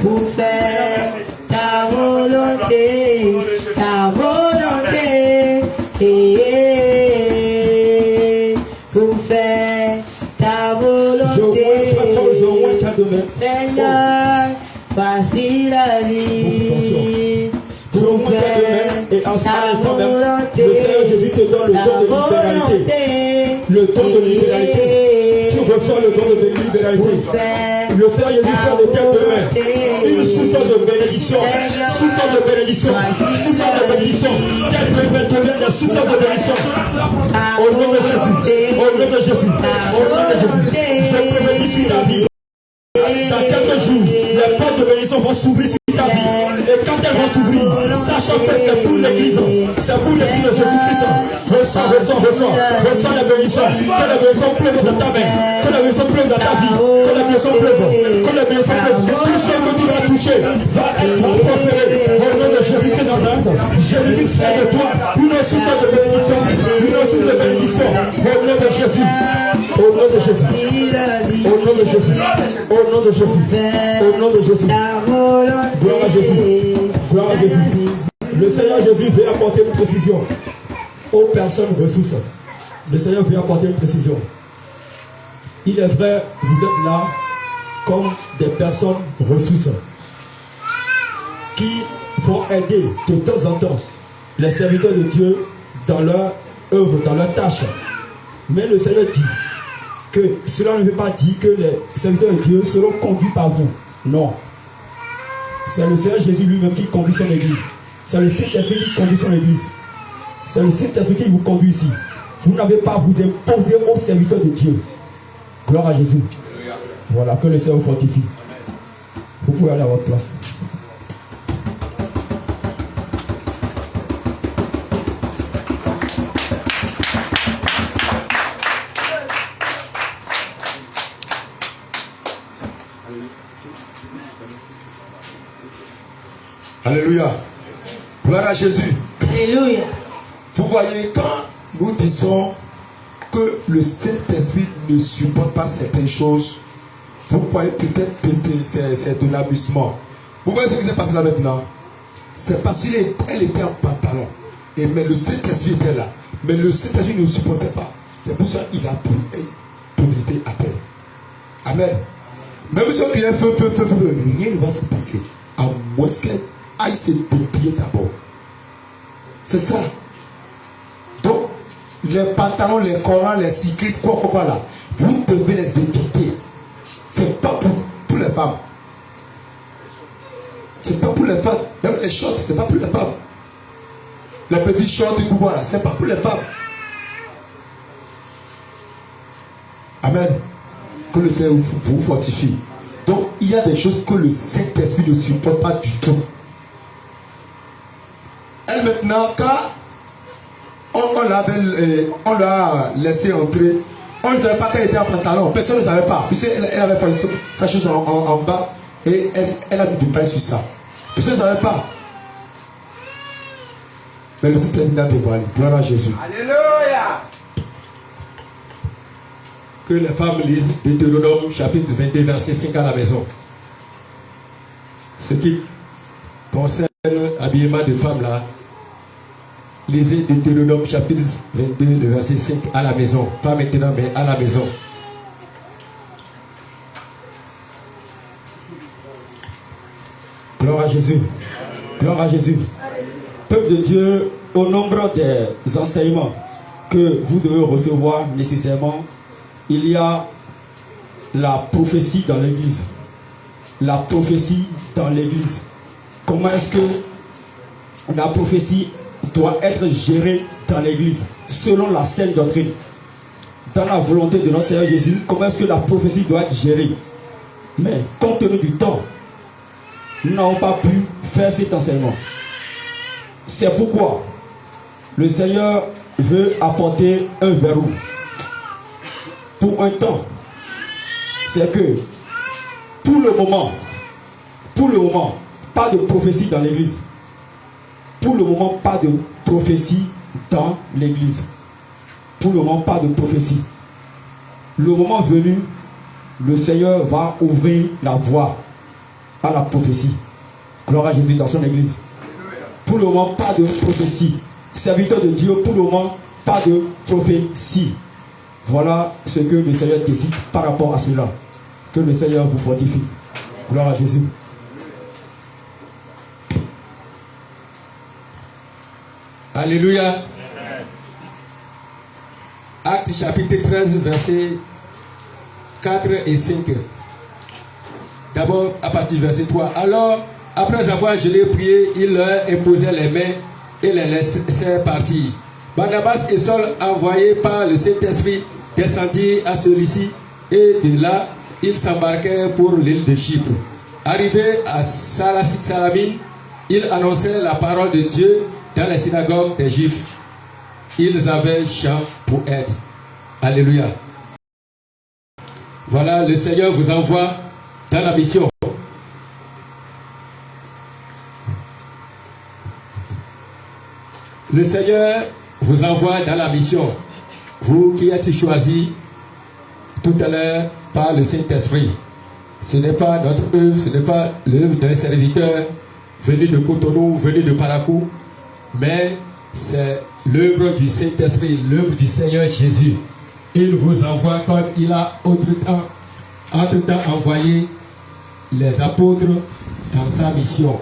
Pour faire ta volonté, pour faire ta volonté, Seigneur, pour faire ta volonté, pour faire ta volonté, Seigneur, voici la vie. Pour faire et en ce ta instant même, volonté, le Seigneur Jésus te donne le don de libéralité. Le don de libéralité. Tu reçois le don de libéralité. Le Seigneur Jésus fait de tes demain une source de bénédiction. Source de bénédiction. Source de bénédiction. Tes demain deviennent des sources de bénédiction. Au nom de Jésus. Au nom de Jésus. Au nom de Jésus. Je prophétise sur ta vie. Dans quelques jours, les portes de bénédiction vont s'ouvrir sur ta vie. Et quand elles vont s'ouvrir, sachant que c'est pour l'église, c'est pour l'église de Jésus-Christ. Reçois la bénédiction. Que la bénédiction pleuve dans ta main. Que la bénédiction pleuve dans ta vie. Que la bénédiction pleuve. Que la bénédiction pleuve. Tout ce que tu vas toucher va être prospéré. Au nom de Jésus-Christ de Nazareth, Jésus-Christ fait de toi une source de bénédiction. Une source de bénédiction. Au nom de Jésus. Au nom de Jésus. Au nom de Jésus. Au nom de Jésus. Au nom de Jésus. Gloire à Jésus. Gloire à Jésus. Le Seigneur Jésus veut apporter une précision aux personnes ressources. Le Seigneur veut apporter une précision. Il est vrai, vous êtes là comme des personnes ressources qui vont aider de temps en temps les serviteurs de Dieu dans leur œuvre, dans leur tâche. Mais le Seigneur dit que cela ne veut pas dire que les serviteurs de Dieu seront conduits par vous. Non. C'est le Seigneur Jésus lui-même qui conduit son église. C'est le Saint-Esprit qui conduit son église. C'est le Saint-Esprit qui vous conduit ici. Vous n'avez pas à vous imposer aux serviteurs de Dieu. Gloire à Jésus. Voilà, que le Seigneur vous fortifie. Vous pouvez aller à votre place. Alléluia. Gloire à Jésus. Alléluia. Vous voyez, quand nous disons que le Saint-Esprit ne supporte pas certaines choses, vous croyez peut-être que c'est de l'amusement. Vous voyez ce qui s'est passé là maintenant? C'est parce qu'elle était en pantalon. Mais le Saint-Esprit était là. Mais le Saint-Esprit ne supportait pas. C'est pour ça qu'il a priorité à terre. Amen. Même si on criait feu, rien ne va se passer. À moins qu'elle aille se déplier d'abord. C'est ça. Donc, les pantalons, les collants, les cyclistes, quoi là, vous devez les éviter. C'est pas pour les femmes. C'est pas pour les femmes. Même les shorts, c'est pas pour les femmes. Les petits shorts et tout là, c'est pas pour les femmes. Amen. Que le Seigneur vous fortifie. Donc, il y a des choses que le Saint-Esprit ne supporte pas du tout. Elle maintenant, quand on l'a laissé entrer, on ne savait pas qu'elle était en pantalon. Personne ne savait pas. Puisqu'elle avait pas sa chose en bas et elle a mis du pain sur ça. Personne ne savait pas. Mais le Saint-Esprit a dévoilé. Gloire à Jésus. Alléluia. Que les femmes lisent Deutéronome chapitre 22 verset 5 à la maison. Ce qui concerne l'habillement des femmes là, lisez Deutéronome chapitre 22 le verset 5 à la maison. Pas maintenant mais à la maison. Gloire à Jésus. Gloire à Jésus. Peuple de Dieu, au nombre des enseignements que vous devez recevoir nécessairement, il y a la prophétie dans l'église. La prophétie dans l'église. Comment est-ce que la prophétie doit être gérée dans l'église selon la sainte doctrine? Dans la volonté de notre Seigneur Jésus, comment est-ce que la prophétie doit être gérée? Mais compte tenu du temps, nous n'avons pas pu faire cet enseignement. C'est pourquoi le Seigneur veut apporter un verrou. Pour un temps, c'est que pour le moment, pas de prophétie dans l'église. Pour le moment, pas de prophétie dans l'église. Pour le moment, pas de prophétie. Le moment venu, le Seigneur va ouvrir la voie à la prophétie. Gloire à Jésus dans son église. Pour le moment, pas de prophétie. Serviteur de Dieu, pour le moment, pas de prophétie. Voilà ce que le Seigneur décide par rapport à cela. Que le Seigneur vous fortifie. Gloire à Jésus. Alléluia. Acte chapitre 13, versets 4 et 5. D'abord, à partir du verset 3. Alors, après avoir gelé prié, il leur imposait les mains et les laissait partir. Barnabas et Saul, envoyés par le Saint-Esprit, descendirent à celui-ci et de là, ils s'embarquèrent pour l'île de Chypre. Arrivés à Salamine, ils annonçaient la parole de Dieu dans les synagogues des Juifs. Ils avaient chant pour aide. Alléluia. Voilà, le Seigneur vous envoie dans la mission. Le Seigneur vous envoie dans la mission. Vous qui êtes choisis tout à l'heure par le Saint-Esprit. Ce n'est pas notre œuvre, ce n'est pas l'œuvre d'un serviteur venu de Cotonou, venu de Parakou, mais c'est l'œuvre du Saint-Esprit, l'œuvre du Seigneur Jésus. Il vous envoie comme il a entre-temps envoyé les apôtres dans sa mission.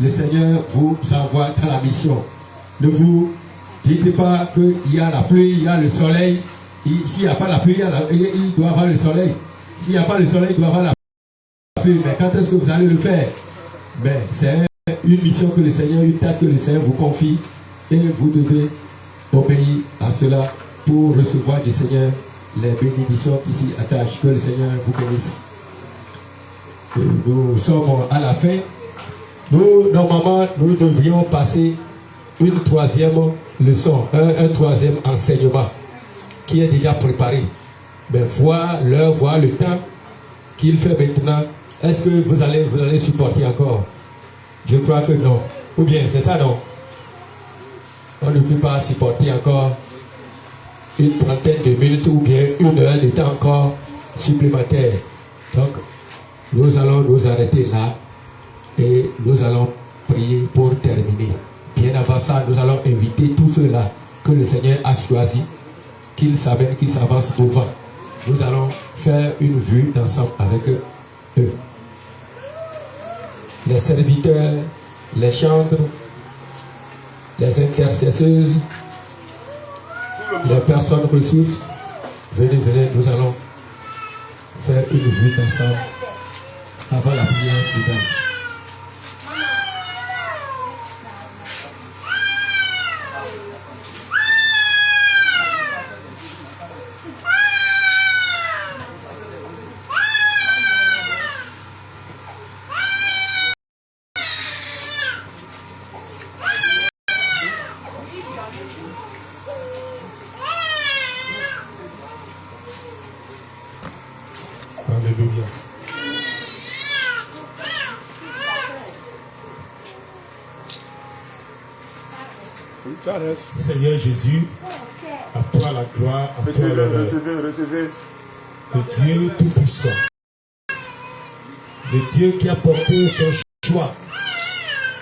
Le Seigneur vous envoie dans la mission. Ne vous dites pas qu'il y a la pluie, il y a le soleil. S'il n'y a pas la pluie, il doit y avoir le soleil. S'il n'y a pas le soleil, il doit y avoir la pluie. Mais quand est-ce que vous allez le faire? Mais c'est une mission que le Seigneur, une tâche que le Seigneur vous confie. Et vous devez obéir à cela pour recevoir du Seigneur les bénédictions qui s'y attachent. Que le Seigneur vous bénisse. Nous sommes à la fin. Normalement, nous devrions passer une troisième leçon, un troisième enseignement qui est déjà préparé. Mais voir l'heure, voir le temps qu'il fait maintenant. Est-ce que vous allez supporter encore? Je crois que non. Ou bien, c'est ça, non? On ne peut pas supporter encore une trentaine de minutes ou bien une heure de temps encore supplémentaire. Donc, nous allons nous arrêter là et nous allons prier pour terminer. Bien avant ça, nous allons inviter tous ceux-là que le Seigneur a choisis, qu'ils s'amènent, qu'ils s'avancent devant. Nous allons faire une vue d'ensemble avec eux. Les serviteurs, les chantres, les intercesseuses, les personnes ressources, venez, nous allons faire une vue d'ensemble avant la prière finale. Alléluia. Seigneur Jésus, à toi la gloire, à toi l'honneur. Recevez. Le Dieu Tout-Puissant, le Dieu qui a porté son choix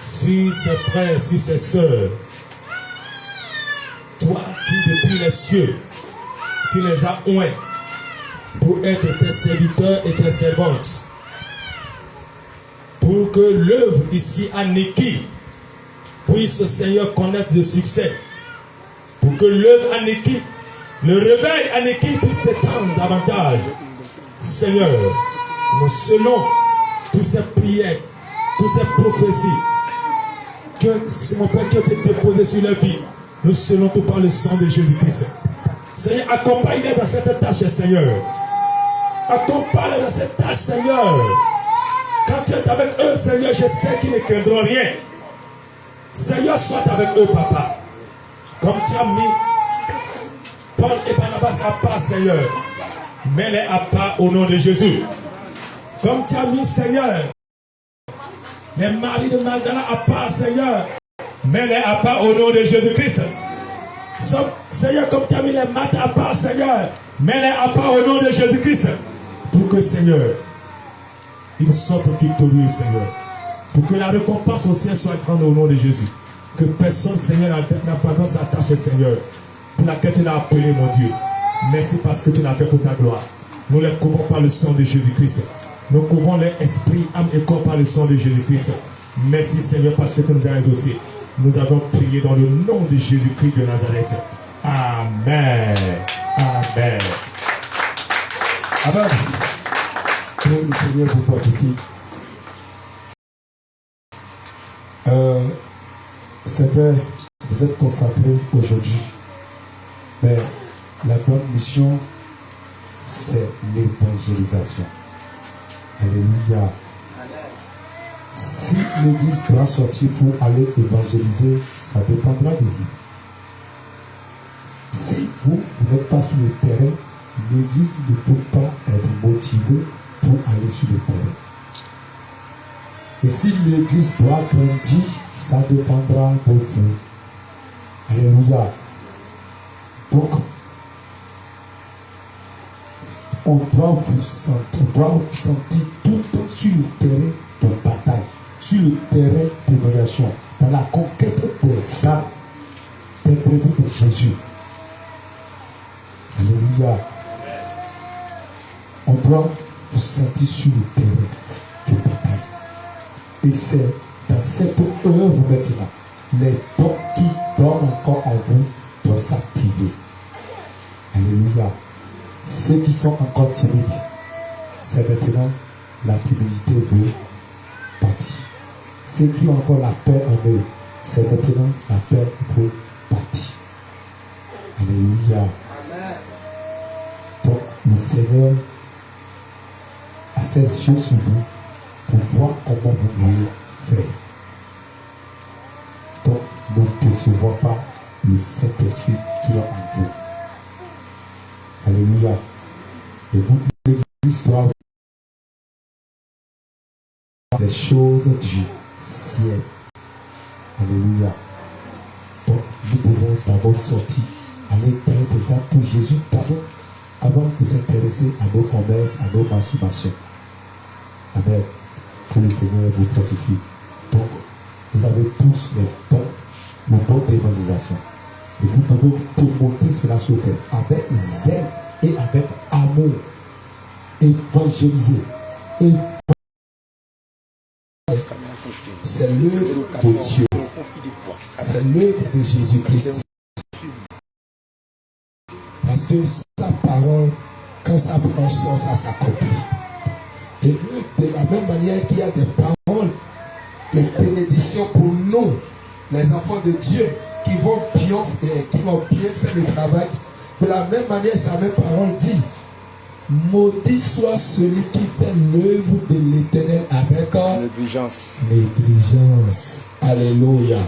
sur ses frères, sur ses sœurs. Toi qui depuis les cieux, tu les as oints pour être tes serviteurs et tes servantes. Pour que l'œuvre ici à Neki puisse, Seigneur, connaître le succès. Pour que l'œuvre à Neki, le réveil à Neki puisse t'étendre davantage. Seigneur, nous scellons toutes ces prières, toutes ces prophéties que, c'est mon Père, qui ont été déposées sur leur vie. Nous scellons tout par le sang de Jésus-Christ. Seigneur, accompagne-les dans cette tâche, Seigneur. Accompagne-les dans cette tâche, Seigneur. Quand tu es avec eux, Seigneur, je sais qu'ils ne craindront rien. Seigneur, sois avec eux, Papa. Comme tu as mis Paul et Barnabas à part, Seigneur. Mets-les à part au nom de Jésus. Comme tu as mis, Seigneur, les maris de Magdala à part, Seigneur. Mets-les à part au nom de Jésus-Christ. Seigneur, comme tu as mis les maths à part, Seigneur. Mets-les à part au nom de Jésus-Christ. Pour que, Seigneur, ils sortent victorieux, Seigneur. Pour que la récompense au ciel soit grande au nom de Jésus. Que personne, Seigneur, n'a pas dans sa tâche, Seigneur, pour laquelle tu l'as appelé, mon Dieu. Merci parce que tu l'as fait pour ta gloire. Nous les couvrons par le sang de Jésus-Christ. Nous couvrons leur esprit, âme et corps par le sang de Jésus-Christ. Merci, Seigneur, parce que tu nous as exaucés. Nous avons prié dans le nom de Jésus-Christ de Nazareth. Amen. Amen. Amen. Nous prions pour votre fille. C'est vrai, vous êtes consacrés aujourd'hui. Mais la bonne mission, c'est l'évangélisation. Alléluia. Si l'église doit sortir pour aller évangéliser, ça dépendra de vous. Si vous n'êtes pas sur le terrain, l'église ne peut pas être motivée pour aller sur le terrain. Et si l'église doit grandir, ça dépendra de vous. Alléluia. Donc, on doit vous sentir tout le temps sur le terrain de bataille, sur le terrain d'évaluation, dans la conquête des âmes, des brebis de Jésus. Alléluia. On doit vous sentir sur le terrain de Et c'est dans cette œuvre maintenant, les dons qui dorment encore en vous doivent s'activer. Alléluia. Ceux qui sont encore timides, c'est maintenant la timidité veut partir. Ceux qui ont encore la peur en eux, c'est maintenant la peur veut partir. Alléluia. Donc le Seigneur a ses yeux sur vous pour voir comment vous voulez faire. Donc ne décevons pas le Saint-Esprit qui est en vous. Alléluia. Et vous, l'Église doit avoir les choses du ciel. Alléluia. Donc nous devons d'abord sortir, aller dans des actes pour Jésus d'abord, avant de s'intéresser à nos commerces, à nos machins. Amen. Que le Seigneur vous fortifie. Donc, vous avez tous les dons, le don d'évangélisation. Et vous devez démontrer cela sur terre avec zèle et avec amour. Évangéliser. C'est l'œuvre de Dieu. C'est l'œuvre de Jésus-Christ. Parce que sa parole, quand sa parole sort, ça s'accomplit. Et de la même manière qu'il y a des paroles de bénédiction pour nous, les enfants de Dieu, qui vont bien faire le travail. De la même manière, sa même parole dit, maudit soit celui qui fait l'œuvre de l'Éternel avec négligence. Alléluia.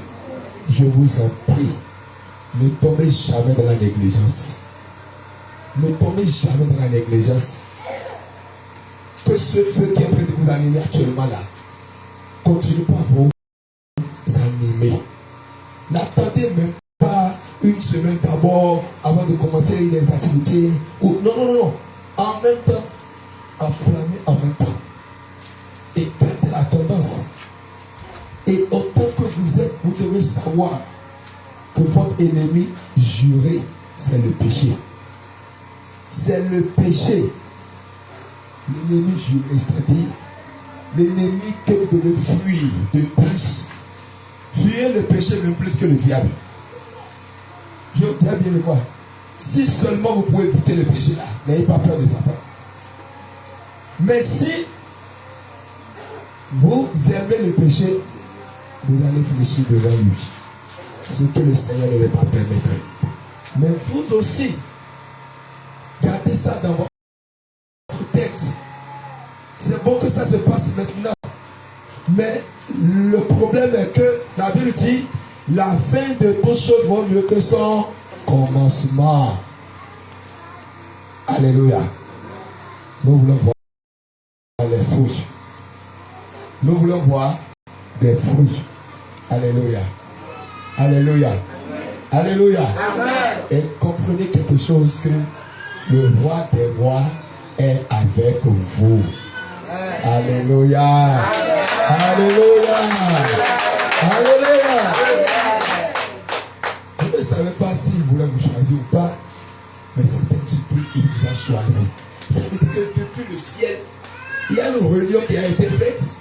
Je vous en prie, ne tombez jamais dans la négligence. Ne tombez jamais dans la négligence. Que ce feu qui est en train de vous animer actuellement là, continue pas à vous animer. N'attendez même pas une semaine d'abord avant de commencer les activités. Non. En même temps, enflammer en même temps. Et gardez la tendance. Et autant que vous êtes, vous devez savoir que votre ennemi juré, c'est le péché. C'est le péché. L'ennemi juré, c'est-à-dire l'ennemi que vous devez fuir de plus. Fuyez le péché même plus que le diable. Je vous dis bien le quoi. Si seulement vous pouvez éviter le péché là, n'ayez pas peur de Satan. Mais si vous aimez le péché, vous allez fléchir devant lui. Ce que le Seigneur ne veut pas permettre. Mais vous aussi, gardez ça dans votre tête. C'est bon que ça se passe maintenant. Mais le problème est que la Bible dit, la fin de toutes choses vaut mieux que son commencement. Alléluia. Nous voulons voir les fruits. Nous voulons voir des fruits. Alléluia. Alléluia. Alléluia. Amen. Et comprenez quelque chose, que le roi des rois est avec vous. Amen. Alléluia. Amen. Alléluia. Alléluia. Vous ne savez pas s'il voulait vous choisir ou pas, mais c'est Saint-Esprit qui vous a choisi. Ça veut dire que depuis le ciel, il y a une réunion qui a été faite,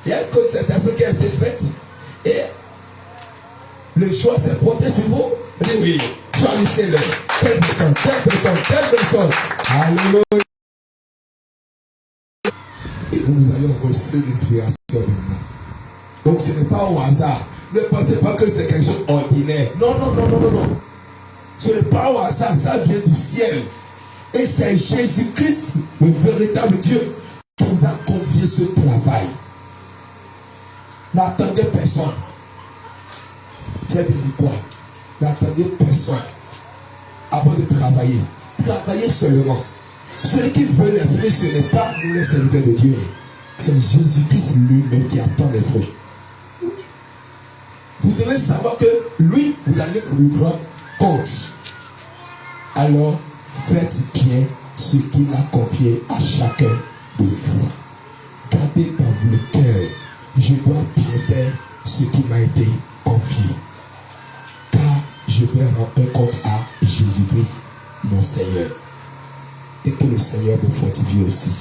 il y a une concertation qui a été faite, et le choix s'est porté sur vous. Dites oui, choisissez-le. Telle personne, telle personne, telle personne. Alléluia. Et nous allons recevoir l'inspiration maintenant. Donc ce n'est pas au hasard. Ne pensez pas que c'est quelque chose d'ordinaire. Non. Ce n'est pas au hasard, ça vient du ciel. Et c'est Jésus-Christ, le véritable Dieu, qui nous a confié ce travail. N'attendez personne. J'ai dit quoi? N'attendez personne avant de travailler. Travaillez seulement. Celui qui veut les fruits, ce n'est pas nous les serviteurs de Dieu. C'est Jésus-Christ lui-même qui attend les fruits. Vous devez savoir que lui, vous allez lui rendre compte. Alors, faites bien ce qu'il a confié à chacun de vous. Gardez dans le cœur, je dois bien faire ce qui m'a été confié. Car je vais rendre un compte à Jésus-Christ, mon Seigneur. Et que le Seigneur me fortifie aussi.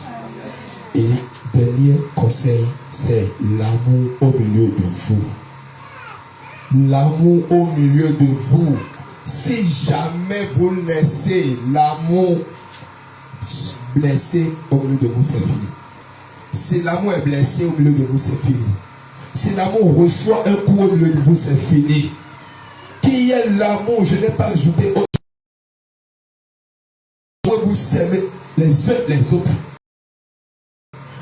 Et dernier conseil, c'est l'amour au milieu de vous. L'amour au milieu de vous. Si jamais vous laissez l'amour blessé au milieu de vous, c'est fini. Si l'amour est blessé au milieu de vous, c'est fini. Si l'amour reçoit un coup au milieu de vous, c'est fini. Qui est l'amour? Je n'ai pas ajouté autre chose. Vous aimez les uns les autres.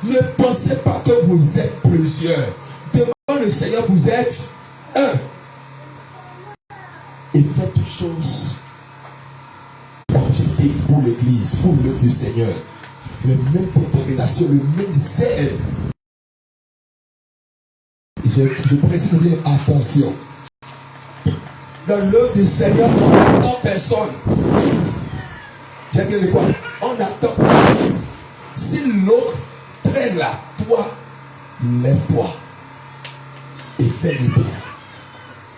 Ne pensez pas que vous êtes plusieurs. Devant le Seigneur, vous êtes un. Et faites toutes choses. Objectif pour l'Église, pour l'œuvre du Seigneur. La même détermination, le même zèle. Je précise bien, attention. Dans l'œuvre du Seigneur, on n'attend personne. J'aime bien le quoi? On attend personne. Si l'autre traîne là, toi, lève-toi et fais les bien.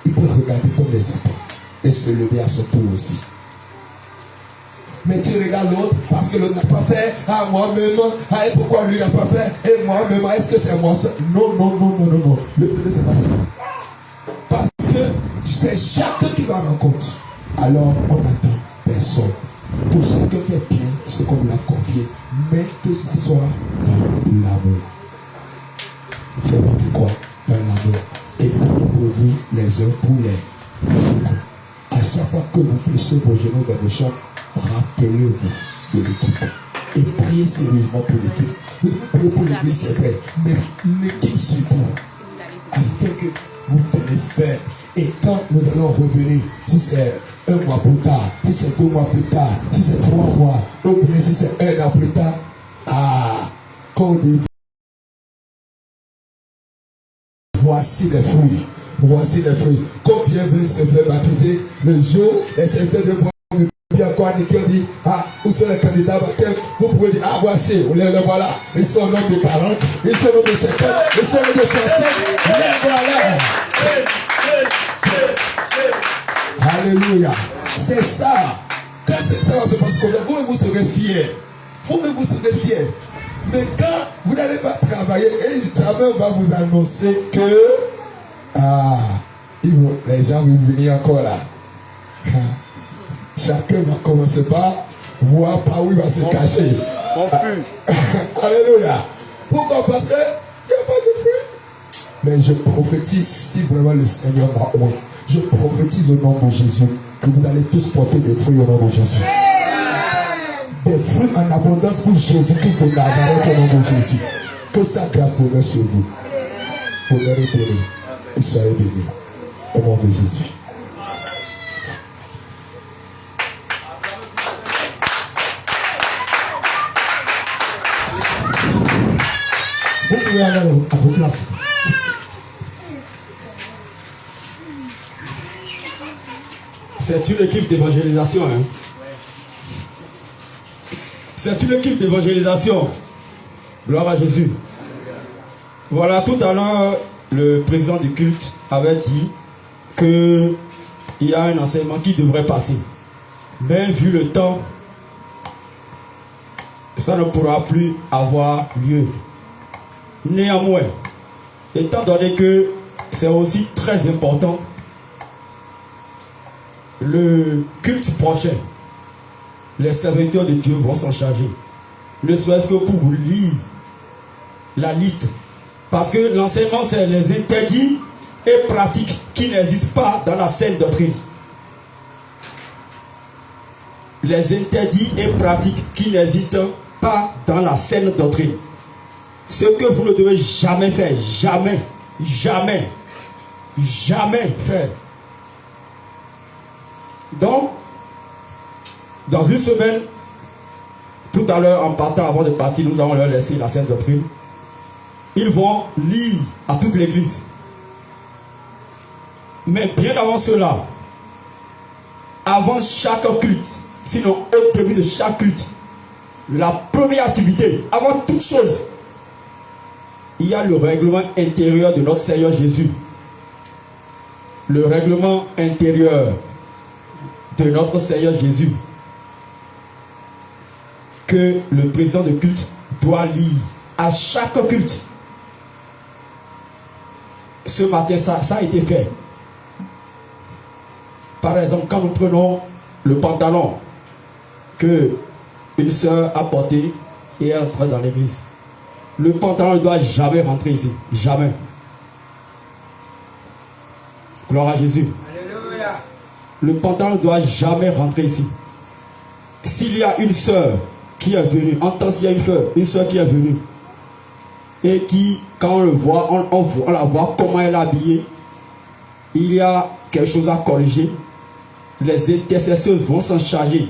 Il peut regarder comme les enfants et se lever à son tour aussi. Mais tu regardes l'autre parce que l'autre n'a pas fait. Ah, moi-même, ah, et pourquoi lui n'a pas fait? Et moi-même, est-ce que c'est moi seul? Non. Le but, c'est pas ça. Parce que c'est chacun qui va rencontrer. Alors, on n'attend personne. Pour chacun fait bien ce qu'on lui a confié, mais que ça soit dans l'amour. J'ai dit quoi? Dans l'amour. Et priez pour vous les uns pour les autres. À chaque fois que vous fléchez vos genoux dans le champ, rappelez-vous de l'équipe. Et priez sérieusement pour l'équipe. Priez pour l'église, c'est vrai, mais l'équipe surtout, afin que vous tenez ferme. Et quand nous allons revenir, si c'est un mois plus tard, si c'est 2 mois plus tard, si c'est 3 mois, ou bien si c'est 1 an plus tard, quand on dit voici les fruits, voici les fruits. Combien veulent se faire baptiser le jour, les serviteurs de bien quoi, Nicky dit, où sont les candidats baptêmes? Vous pouvez dire, voici, on les voilà. Ils sont au nombre de 40, ils sont au nombre de 50, ils sont au nombre de 65. Les voilà. Alléluia. C'est ça. Quand ça va se passer comme ça, vous-même vous serez fiers. Vous-même vous serez fiers. Mais quand vous n'allez pas travailler, et jamais on va vous annoncer que les gens vont venir encore là. Chacun va commencer par voir par où il va se cacher. Alléluia. Pourquoi? Parce qu'il n'y a pas de fruits. Mais je prophétise, si vraiment le Seigneur m'a oint, je prophétise au nom de Jésus que vous allez tous porter des fruits au nom de Jésus. Des fruits en abondance pour Jésus-Christ de Nazareth au nom de Jésus. Que sa grâce demeure sur vous. Vous serez bénis. Et soyez bénis. Au nom de Jésus. Vous pouvez aller à vos places. C'est une équipe d'évangélisation. Hein? C'est une équipe d'évangélisation. Gloire à Jésus. Voilà, tout à l'heure, le président du culte avait dit qu'il y a un enseignement qui devrait passer. Mais vu le temps, ça ne pourra plus avoir lieu. Néanmoins, étant donné que c'est aussi très important, le culte prochain, les serviteurs de Dieu vont s'en charger. Ne serait-ce que pour vous lire la liste. Parce que l'enseignement, c'est les interdits et pratiques qui n'existent pas dans la saine doctrine. Les interdits et pratiques qui n'existent pas dans la saine doctrine. Ce que vous ne devez jamais faire, jamais faire. Donc, dans une semaine, tout à l'heure, en partant, avant de partir, nous allons leur laisser la Sainte Doctrine. Ils vont lire à toute l'église. Mais bien avant cela, avant chaque culte, sinon au début de chaque culte, la première activité, avant toute chose, il y a le règlement intérieur de notre Seigneur Jésus. Le règlement intérieur de notre Seigneur Jésus que le président de culte doit lire à chaque culte. Ce matin, ça a été fait. Par exemple, quand nous prenons le pantalon que une sœur a porté et est entrée dans l'église, le pantalon ne doit jamais rentrer ici. Jamais. Gloire à Jésus. Alléluia. Le pantalon ne doit jamais rentrer ici. S'il y a une sœur qui est venue, en tant qu'il y a une sœur qui est venue, et qui, quand on le voit, on la voit comment elle est habillée, il y a quelque chose à corriger. Les intercesseuses vont s'en charger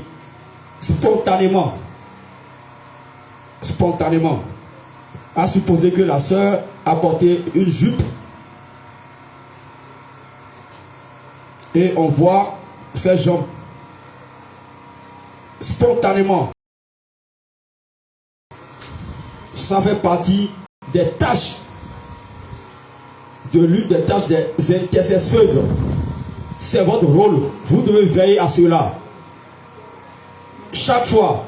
spontanément. Spontanément. À supposer que la sœur a porté une jupe et on voit ses jambes. Spontanément. Ça fait partie des tâches de l'une des tâches des intercesseuses. C'est votre rôle. Vous devez veiller à cela. Chaque fois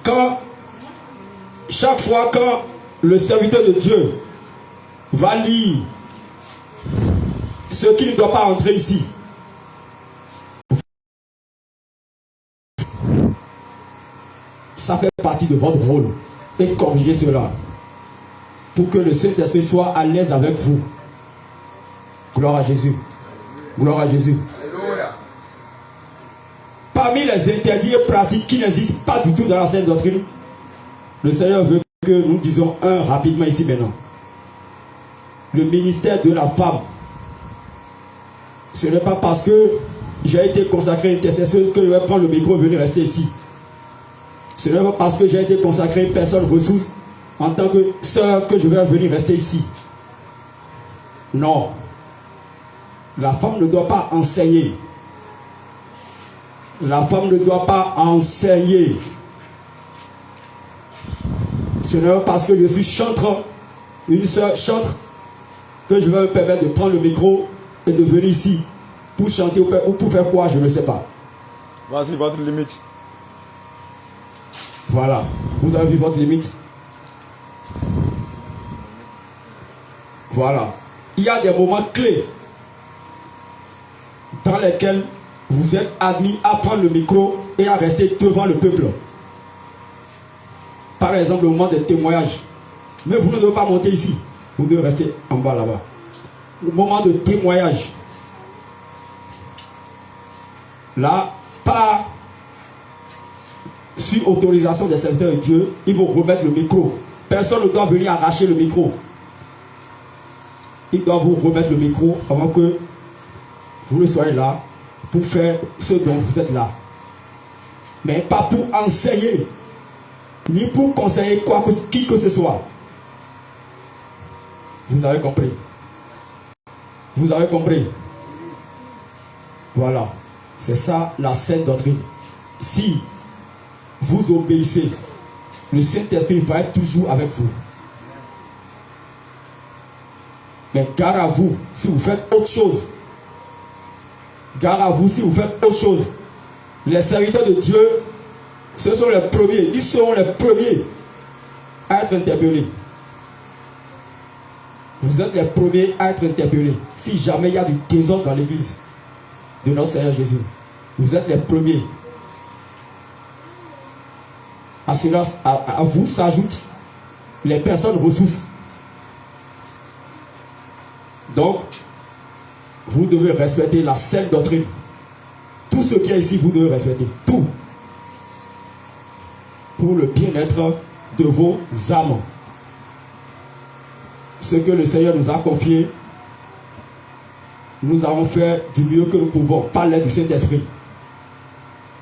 quand le serviteur de Dieu va lire ce qui ne doit pas entrer ici, ça fait partie de votre rôle. Et corriger cela pour que le Saint-Esprit soit à l'aise avec vous. Gloire à Jésus. Gloire à Jésus. Alléluia. Parmi les interdits et pratiques qui n'existent pas du tout dans la sainte doctrine, le Seigneur veut que nous disions un rapidement ici maintenant. Le ministère de la femme. Ce n'est pas parce que j'ai été consacré intercesseuse que je vais prendre le micro et venir rester ici. Ce n'est pas parce que j'ai été consacré personne ressource en tant que sœur que je vais venir rester ici. Non. La femme ne doit pas enseigner. La femme ne doit pas enseigner. Ce n'est pas parce que je suis chantre, une sœur chantre, que je vais me permettre de prendre le micro et de venir ici pour chanter ou pour faire quoi, je ne sais pas. Voici votre limite. Voilà, vous avez vu votre limite. Voilà. Il y a des moments clés dans lesquels vous êtes admis à prendre le micro et à rester devant le peuple. Par exemple, le moment des témoignages. Mais vous ne devez pas monter ici. Vous devez rester en bas là-bas. Le moment de témoignage. Là, pas sur autorisation des serviteurs de Dieu, ils vont remettre le micro. Personne ne doit venir arracher le micro. Ils doivent vous remettre le micro avant que vous ne soyez là pour faire ce dont vous êtes là. Mais pas pour enseigner, ni pour conseiller qui que ce soit. Vous avez compris? Vous avez compris? Voilà. C'est ça la sainte doctrine. Si vous obéissez, le Saint-Esprit va être toujours avec vous. Mais gare à vous si vous faites autre chose. Gare à vous si vous faites autre chose. Les serviteurs de Dieu, ce sont les premiers. Ils seront les premiers à être interpellés. Vous êtes les premiers à être interpellés. Si jamais il y a du désordre dans l'église de notre Seigneur Jésus, vous êtes les premiers. À cela, à vous s'ajoutent les personnes ressources. Donc, vous devez respecter la sainte doctrine. Tout ce qui est ici, vous devez respecter. Tout. Pour le bien-être de vos âmes. Ce que le Seigneur nous a confié, nous avons fait du mieux que nous pouvons, par l'aide du Saint-Esprit.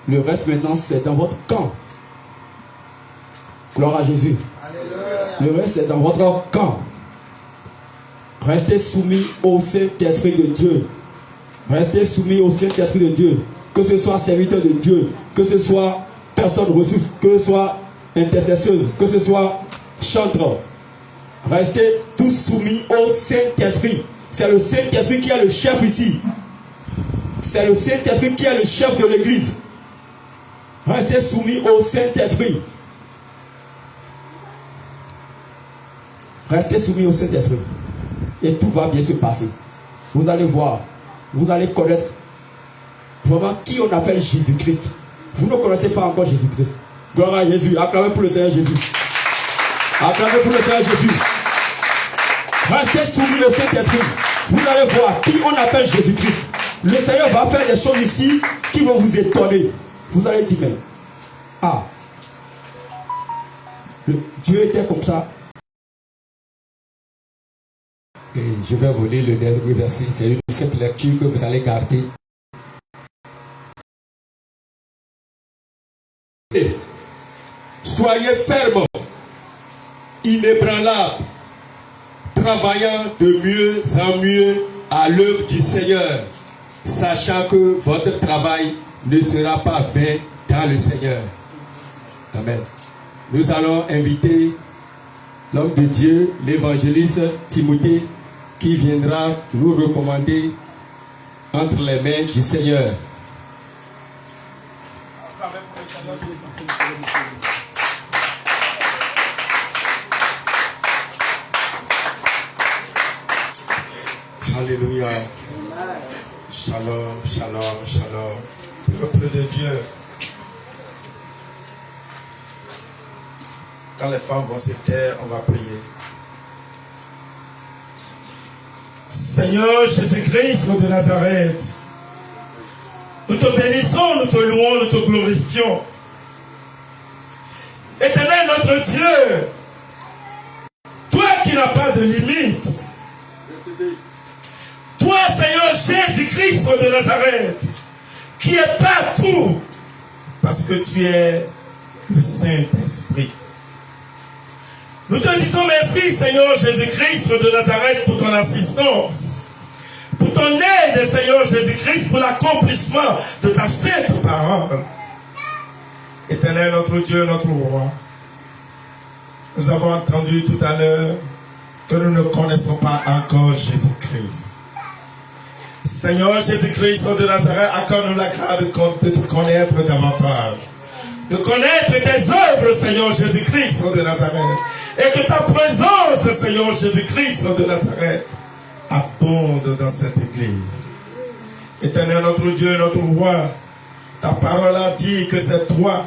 Le reste maintenant, c'est dans votre camp. Gloire à Jésus. Alléluia. Le reste, c'est dans votre camp. Restez soumis au Saint-Esprit de Dieu. Restez soumis au Saint-Esprit de Dieu. Que ce soit serviteur de Dieu, que ce soit personne ressource, que ce soit intercesseuse, que ce soit chantre. Restez tous soumis au Saint-Esprit. C'est le Saint-Esprit qui est le chef ici. C'est le Saint-Esprit qui est le chef de l'église. Restez soumis au Saint-Esprit. Restez soumis au Saint-Esprit. Et tout va bien se passer. Vous allez voir. Vous allez connaître vraiment qui on appelle Jésus-Christ. Vous ne connaissez pas encore Jésus-Christ. Gloire à Jésus. Acclamez pour le Seigneur Jésus. Acclamez pour le Seigneur Jésus. Restez soumis au Saint-Esprit. Vous allez voir qui on appelle Jésus-Christ. Le Seigneur va faire des choses ici qui vont vous étonner. Vous allez dire, mais Dieu était comme ça. Et je vais vous lire le dernier verset. C'est une simple lecture que vous allez garder. Et soyez fermes, inébranlables, travaillant de mieux en mieux à l'œuvre du Seigneur, sachant que votre travail ne sera pas vain dans le Seigneur. Amen. Nous allons inviter l'homme de Dieu, l'évangéliste Timothée, qui viendra nous recommander entre les mains du Seigneur. Alléluia. Shalom, shalom, shalom. Peuple de Dieu. Quand les femmes vont se taire, on va prier. Seigneur Jésus-Christ de Nazareth, nous te bénissons, nous te louons, nous te glorifions. Éternel notre Dieu, toi qui n'as pas de limite, toi Seigneur Jésus-Christ de Nazareth, qui est partout, parce que tu es le Saint-Esprit. Nous te disons merci, Seigneur Jésus-Christ de Nazareth, pour ton assistance, pour ton aide, Seigneur Jésus-Christ, pour l'accomplissement de ta sainte parole. Éternel, notre Dieu, notre roi, nous avons entendu tout à l'heure que nous ne connaissons pas encore Jésus-Christ. Seigneur Jésus-Christ de Nazareth, accorde-nous la grâce de te connaître davantage. De connaître tes œuvres, Seigneur Jésus-Christ de Nazareth. Et que ta présence, Seigneur Jésus-Christ de Nazareth, abonde dans cette église. Éternel notre Dieu, notre roi, ta parole a dit que c'est toi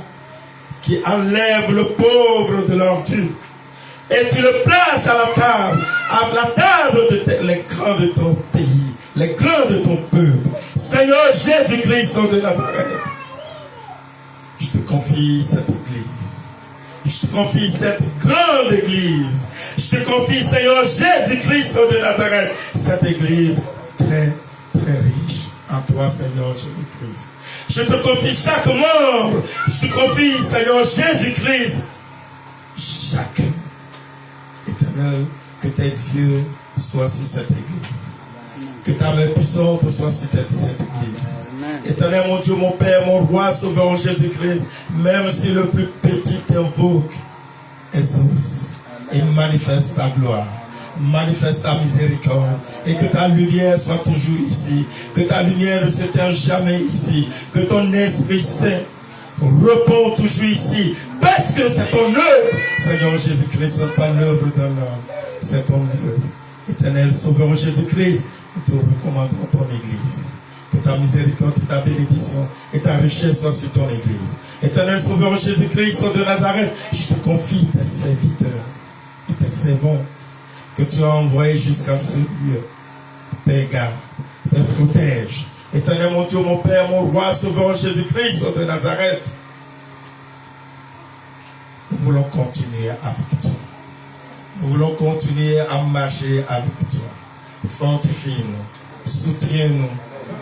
qui enlèves le pauvre de l'ordure. Et tu le places à la table les grands de ton pays, les grands de ton peuple. Seigneur Jésus-Christ de Nazareth, je te confie cette église. Je te confie cette grande église. Je te confie, Seigneur Jésus-Christ de Nazareth, cette église très, très riche en toi, Seigneur Jésus-Christ. Je te confie chaque membre. Je te confie, Seigneur Jésus-Christ, chacun. Éternel, que tes yeux soient sur cette église. Que ta main puissante soit sur cette église. Éternel, mon Dieu, mon Père, mon roi, sauveur Jésus-Christ, même si le plus petit t'invoque, exauce et manifeste ta gloire, manifeste ta miséricorde, et que ta lumière soit toujours ici, que ta lumière ne s'éteint jamais ici, que ton Esprit Saint repose toujours ici, parce que c'est ton œuvre, Seigneur Jésus-Christ, ce n'est pas l'œuvre d'un homme, c'est ton œuvre. Éternel, sauveur Jésus-Christ, nous te recommandons ton église. Que ta miséricorde et ta bénédiction et ta richesse soient sur ton église. Éternel sauveur Jésus-Christ de Nazareth, je te confie tes serviteurs et tes servantes que tu as envoyés jusqu'à ce lieu. Père, garde, Père, protège. Éternel mon Dieu, mon Père, mon roi, sauveur Jésus-Christ de Nazareth. Nous voulons continuer avec toi. Nous voulons continuer à marcher avec toi. Fortifie-nous, soutiens-nous,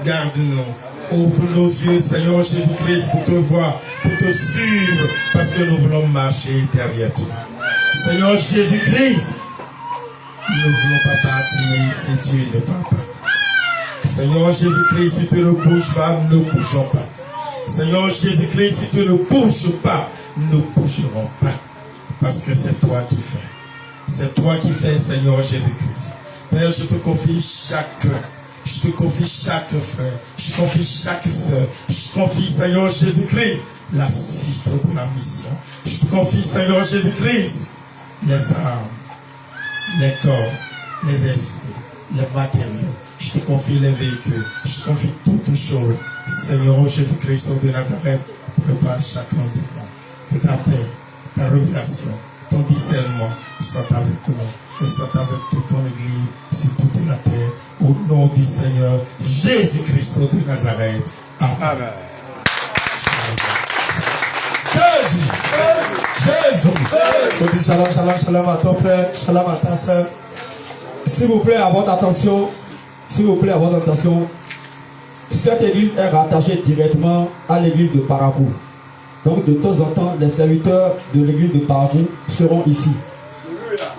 garde-nous, ouvre nos yeux, Seigneur Jésus-Christ, pour te voir, pour te suivre, parce que nous voulons marcher derrière toi. Seigneur Jésus-Christ, nous ne voulons pas partir si tu ne pars pas. Seigneur Jésus-Christ, si tu ne bouges pas, nous ne bougeons pas. Seigneur Jésus-Christ, si tu ne bouges pas, nous ne bougerons pas. Parce que c'est toi qui fais. C'est toi qui fais, Seigneur Jésus-Christ. Père, je te confie chacun. Je te confie chaque frère. Je te confie chaque soeur. Je te confie, Seigneur Jésus-Christ, la suite de la mission. Je te confie, Seigneur Jésus-Christ, les armes, les corps, les esprits, les matériaux. Je te confie les véhicules. Je te confie toutes choses. Seigneur Jésus-Christ de Nazareth, prépare chacun de nous. Que ta paix, ta révélation, ton discernement soit avec nous et soit avec toute ton Église sur toute la terre. Au nom du Seigneur Jésus-Christ de Nazareth. Amen. Jésus. Jésus. On dit shalom, shalom, shalom à ton frère, shalom à ta soeur. S'il vous plaît, à votre attention. S'il vous plaît, à votre attention. Cette église est rattachée directement à l'église de Parakou. Donc, de temps en temps, les serviteurs de l'église de Parakou seront ici.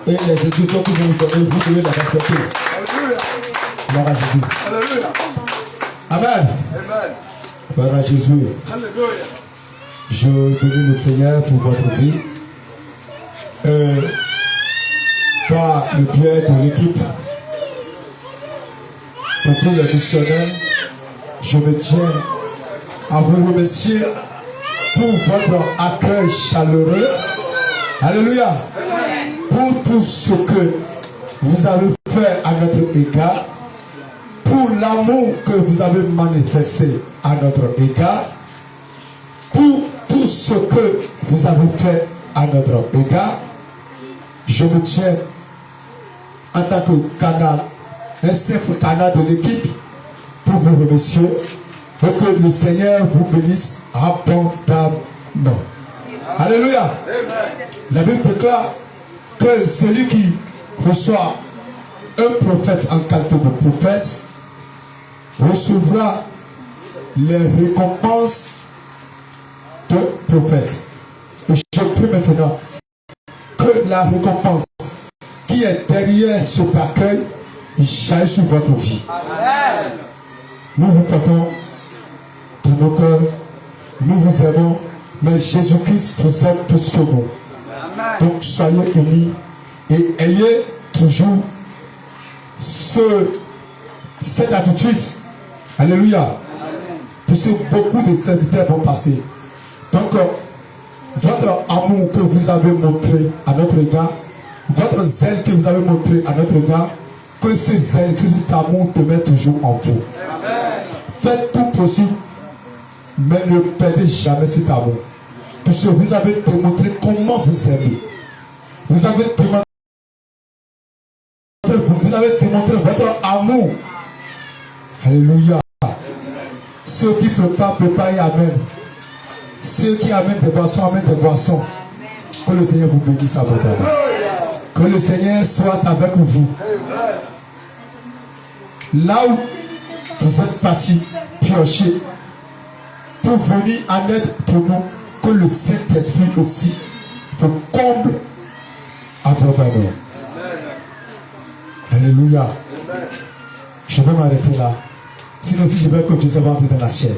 Et les instructions que vous nous donnez, vous devez les respecter. Gloire à Jésus. Amen. Gloire à Jésus. Je bénis le Seigneur pour votre vie. Par le bien de l'équipe, pour tous les missionnaires, je me tiens à vous remercier pour votre accueil chaleureux. Alléluia. Pour tout ce que vous avez fait à notre égard, pour l'amour que vous avez manifesté à notre égard, pour tout ce que vous avez fait à notre égard. Je me tiens en tant que canal, un simple canal de l'équipe, pour vous remercier et que le Seigneur vous bénisse abondamment. Alléluia. La Bible déclare que celui qui reçoit un prophète en qualité de prophète recevra les récompenses de prophète. Et je prie maintenant que la récompense qui est derrière ce accueil jaillit sur votre vie. Amen. Nous vous portons dans nos cœurs, nous vous aimons, mais Jésus-Christ vous aime plus que nous. Amen. Donc soyez unis et ayez toujours cette attitude. Alléluia. Amen. Parce que beaucoup de serviteurs vont passer. Donc, votre amour que vous avez montré à notre égard, votre zèle que vous avez montré à notre égard, que ce zèle, que cet amour demeure toujours en vous. Amen. Faites tout possible, mais ne perdez jamais cet amour. Parce que vous avez démontré comment vous aimez. Vous avez démontré votre amour. Alléluia. Ceux qui ne peuvent pas préparer, amen. Ceux qui amènent des boissons, amènent des boissons. Que le Seigneur vous bénisse abondamment. Que le Seigneur soit avec vous. Là où vous êtes partis piocher pour venir en aide pour nous, que le Saint-Esprit aussi vous comble abondamment. Alléluia. Je vais m'arrêter là. Sinon, si je vais continuer, ça va entrer dans la chair.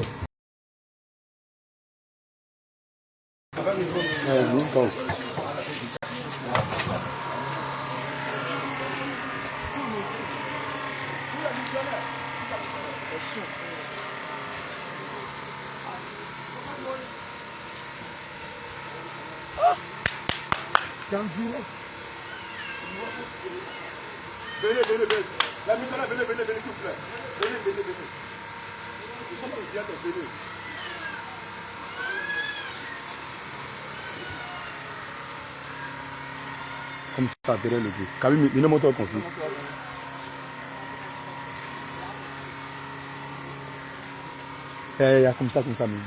Venez. La missionnaire, venez, s'il vous plaît. Venez. Nous sommes au théâtre, venez. Comme ça, derrière l'église. Camille, il ne monte pas conflit. Comme ça, même.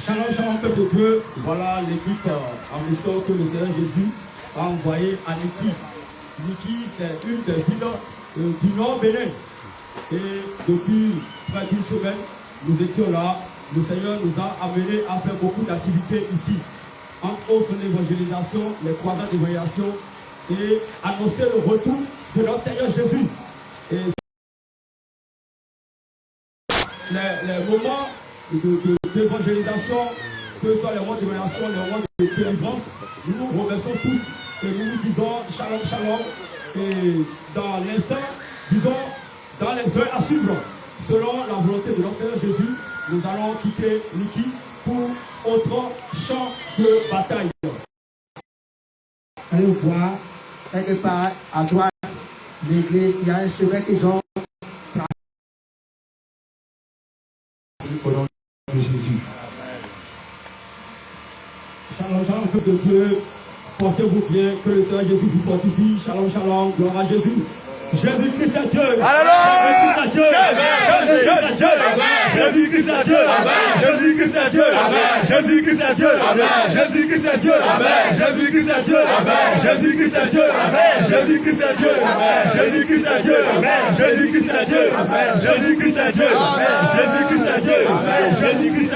Shalom, peuple de Dieu. Voilà l'équipe en mission que le Seigneur Jésus a envoyé à Niki. Niki, c'est une des villes du Nord Bénin. Et depuis près d'une semaine, nous étions là. Le Seigneur nous a amenés à faire beaucoup d'activités ici. Entre autres l'évangélisation, les croisades d'évangélisation et annoncer le retour de notre Seigneur Jésus. Et les moments d'évangélisation, que ce soit les moments d'évangélisation, les moments de délivrance, nous nous remercions tous et nous nous disons shalom. Et dans l'instant, disons, dans les heures à suivre, selon la volonté de notre Seigneur Jésus, nous allons quitter Niki pour autre champ de bataille. Allez voir, quelque part à droite, l'église, il y a un chevet qu'ils ont. Au nom de Jésus. Shalom, shalom, peuple de Dieu. Portez-vous bien, que le Seigneur Jésus vous fortifie. Shalom, shalom, gloire à Jésus. Jésus-Christ est Dieu. Alléluia. Jésus-Christ est Dieu. Jésus-Christ est Dieu. Jésus-Christ est Dieu. Jésus-Christ est Dieu. Jésus-Christ est Dieu. Jésus-Christ est Dieu. Jésus-Christ est Dieu. Jésus-Christ est Dieu. Jésus-Christ est Dieu. Jésus-Christ est Dieu. Jésus-Christ est Dieu. Jésus-Christ est Dieu. Jésus-Christ est Dieu.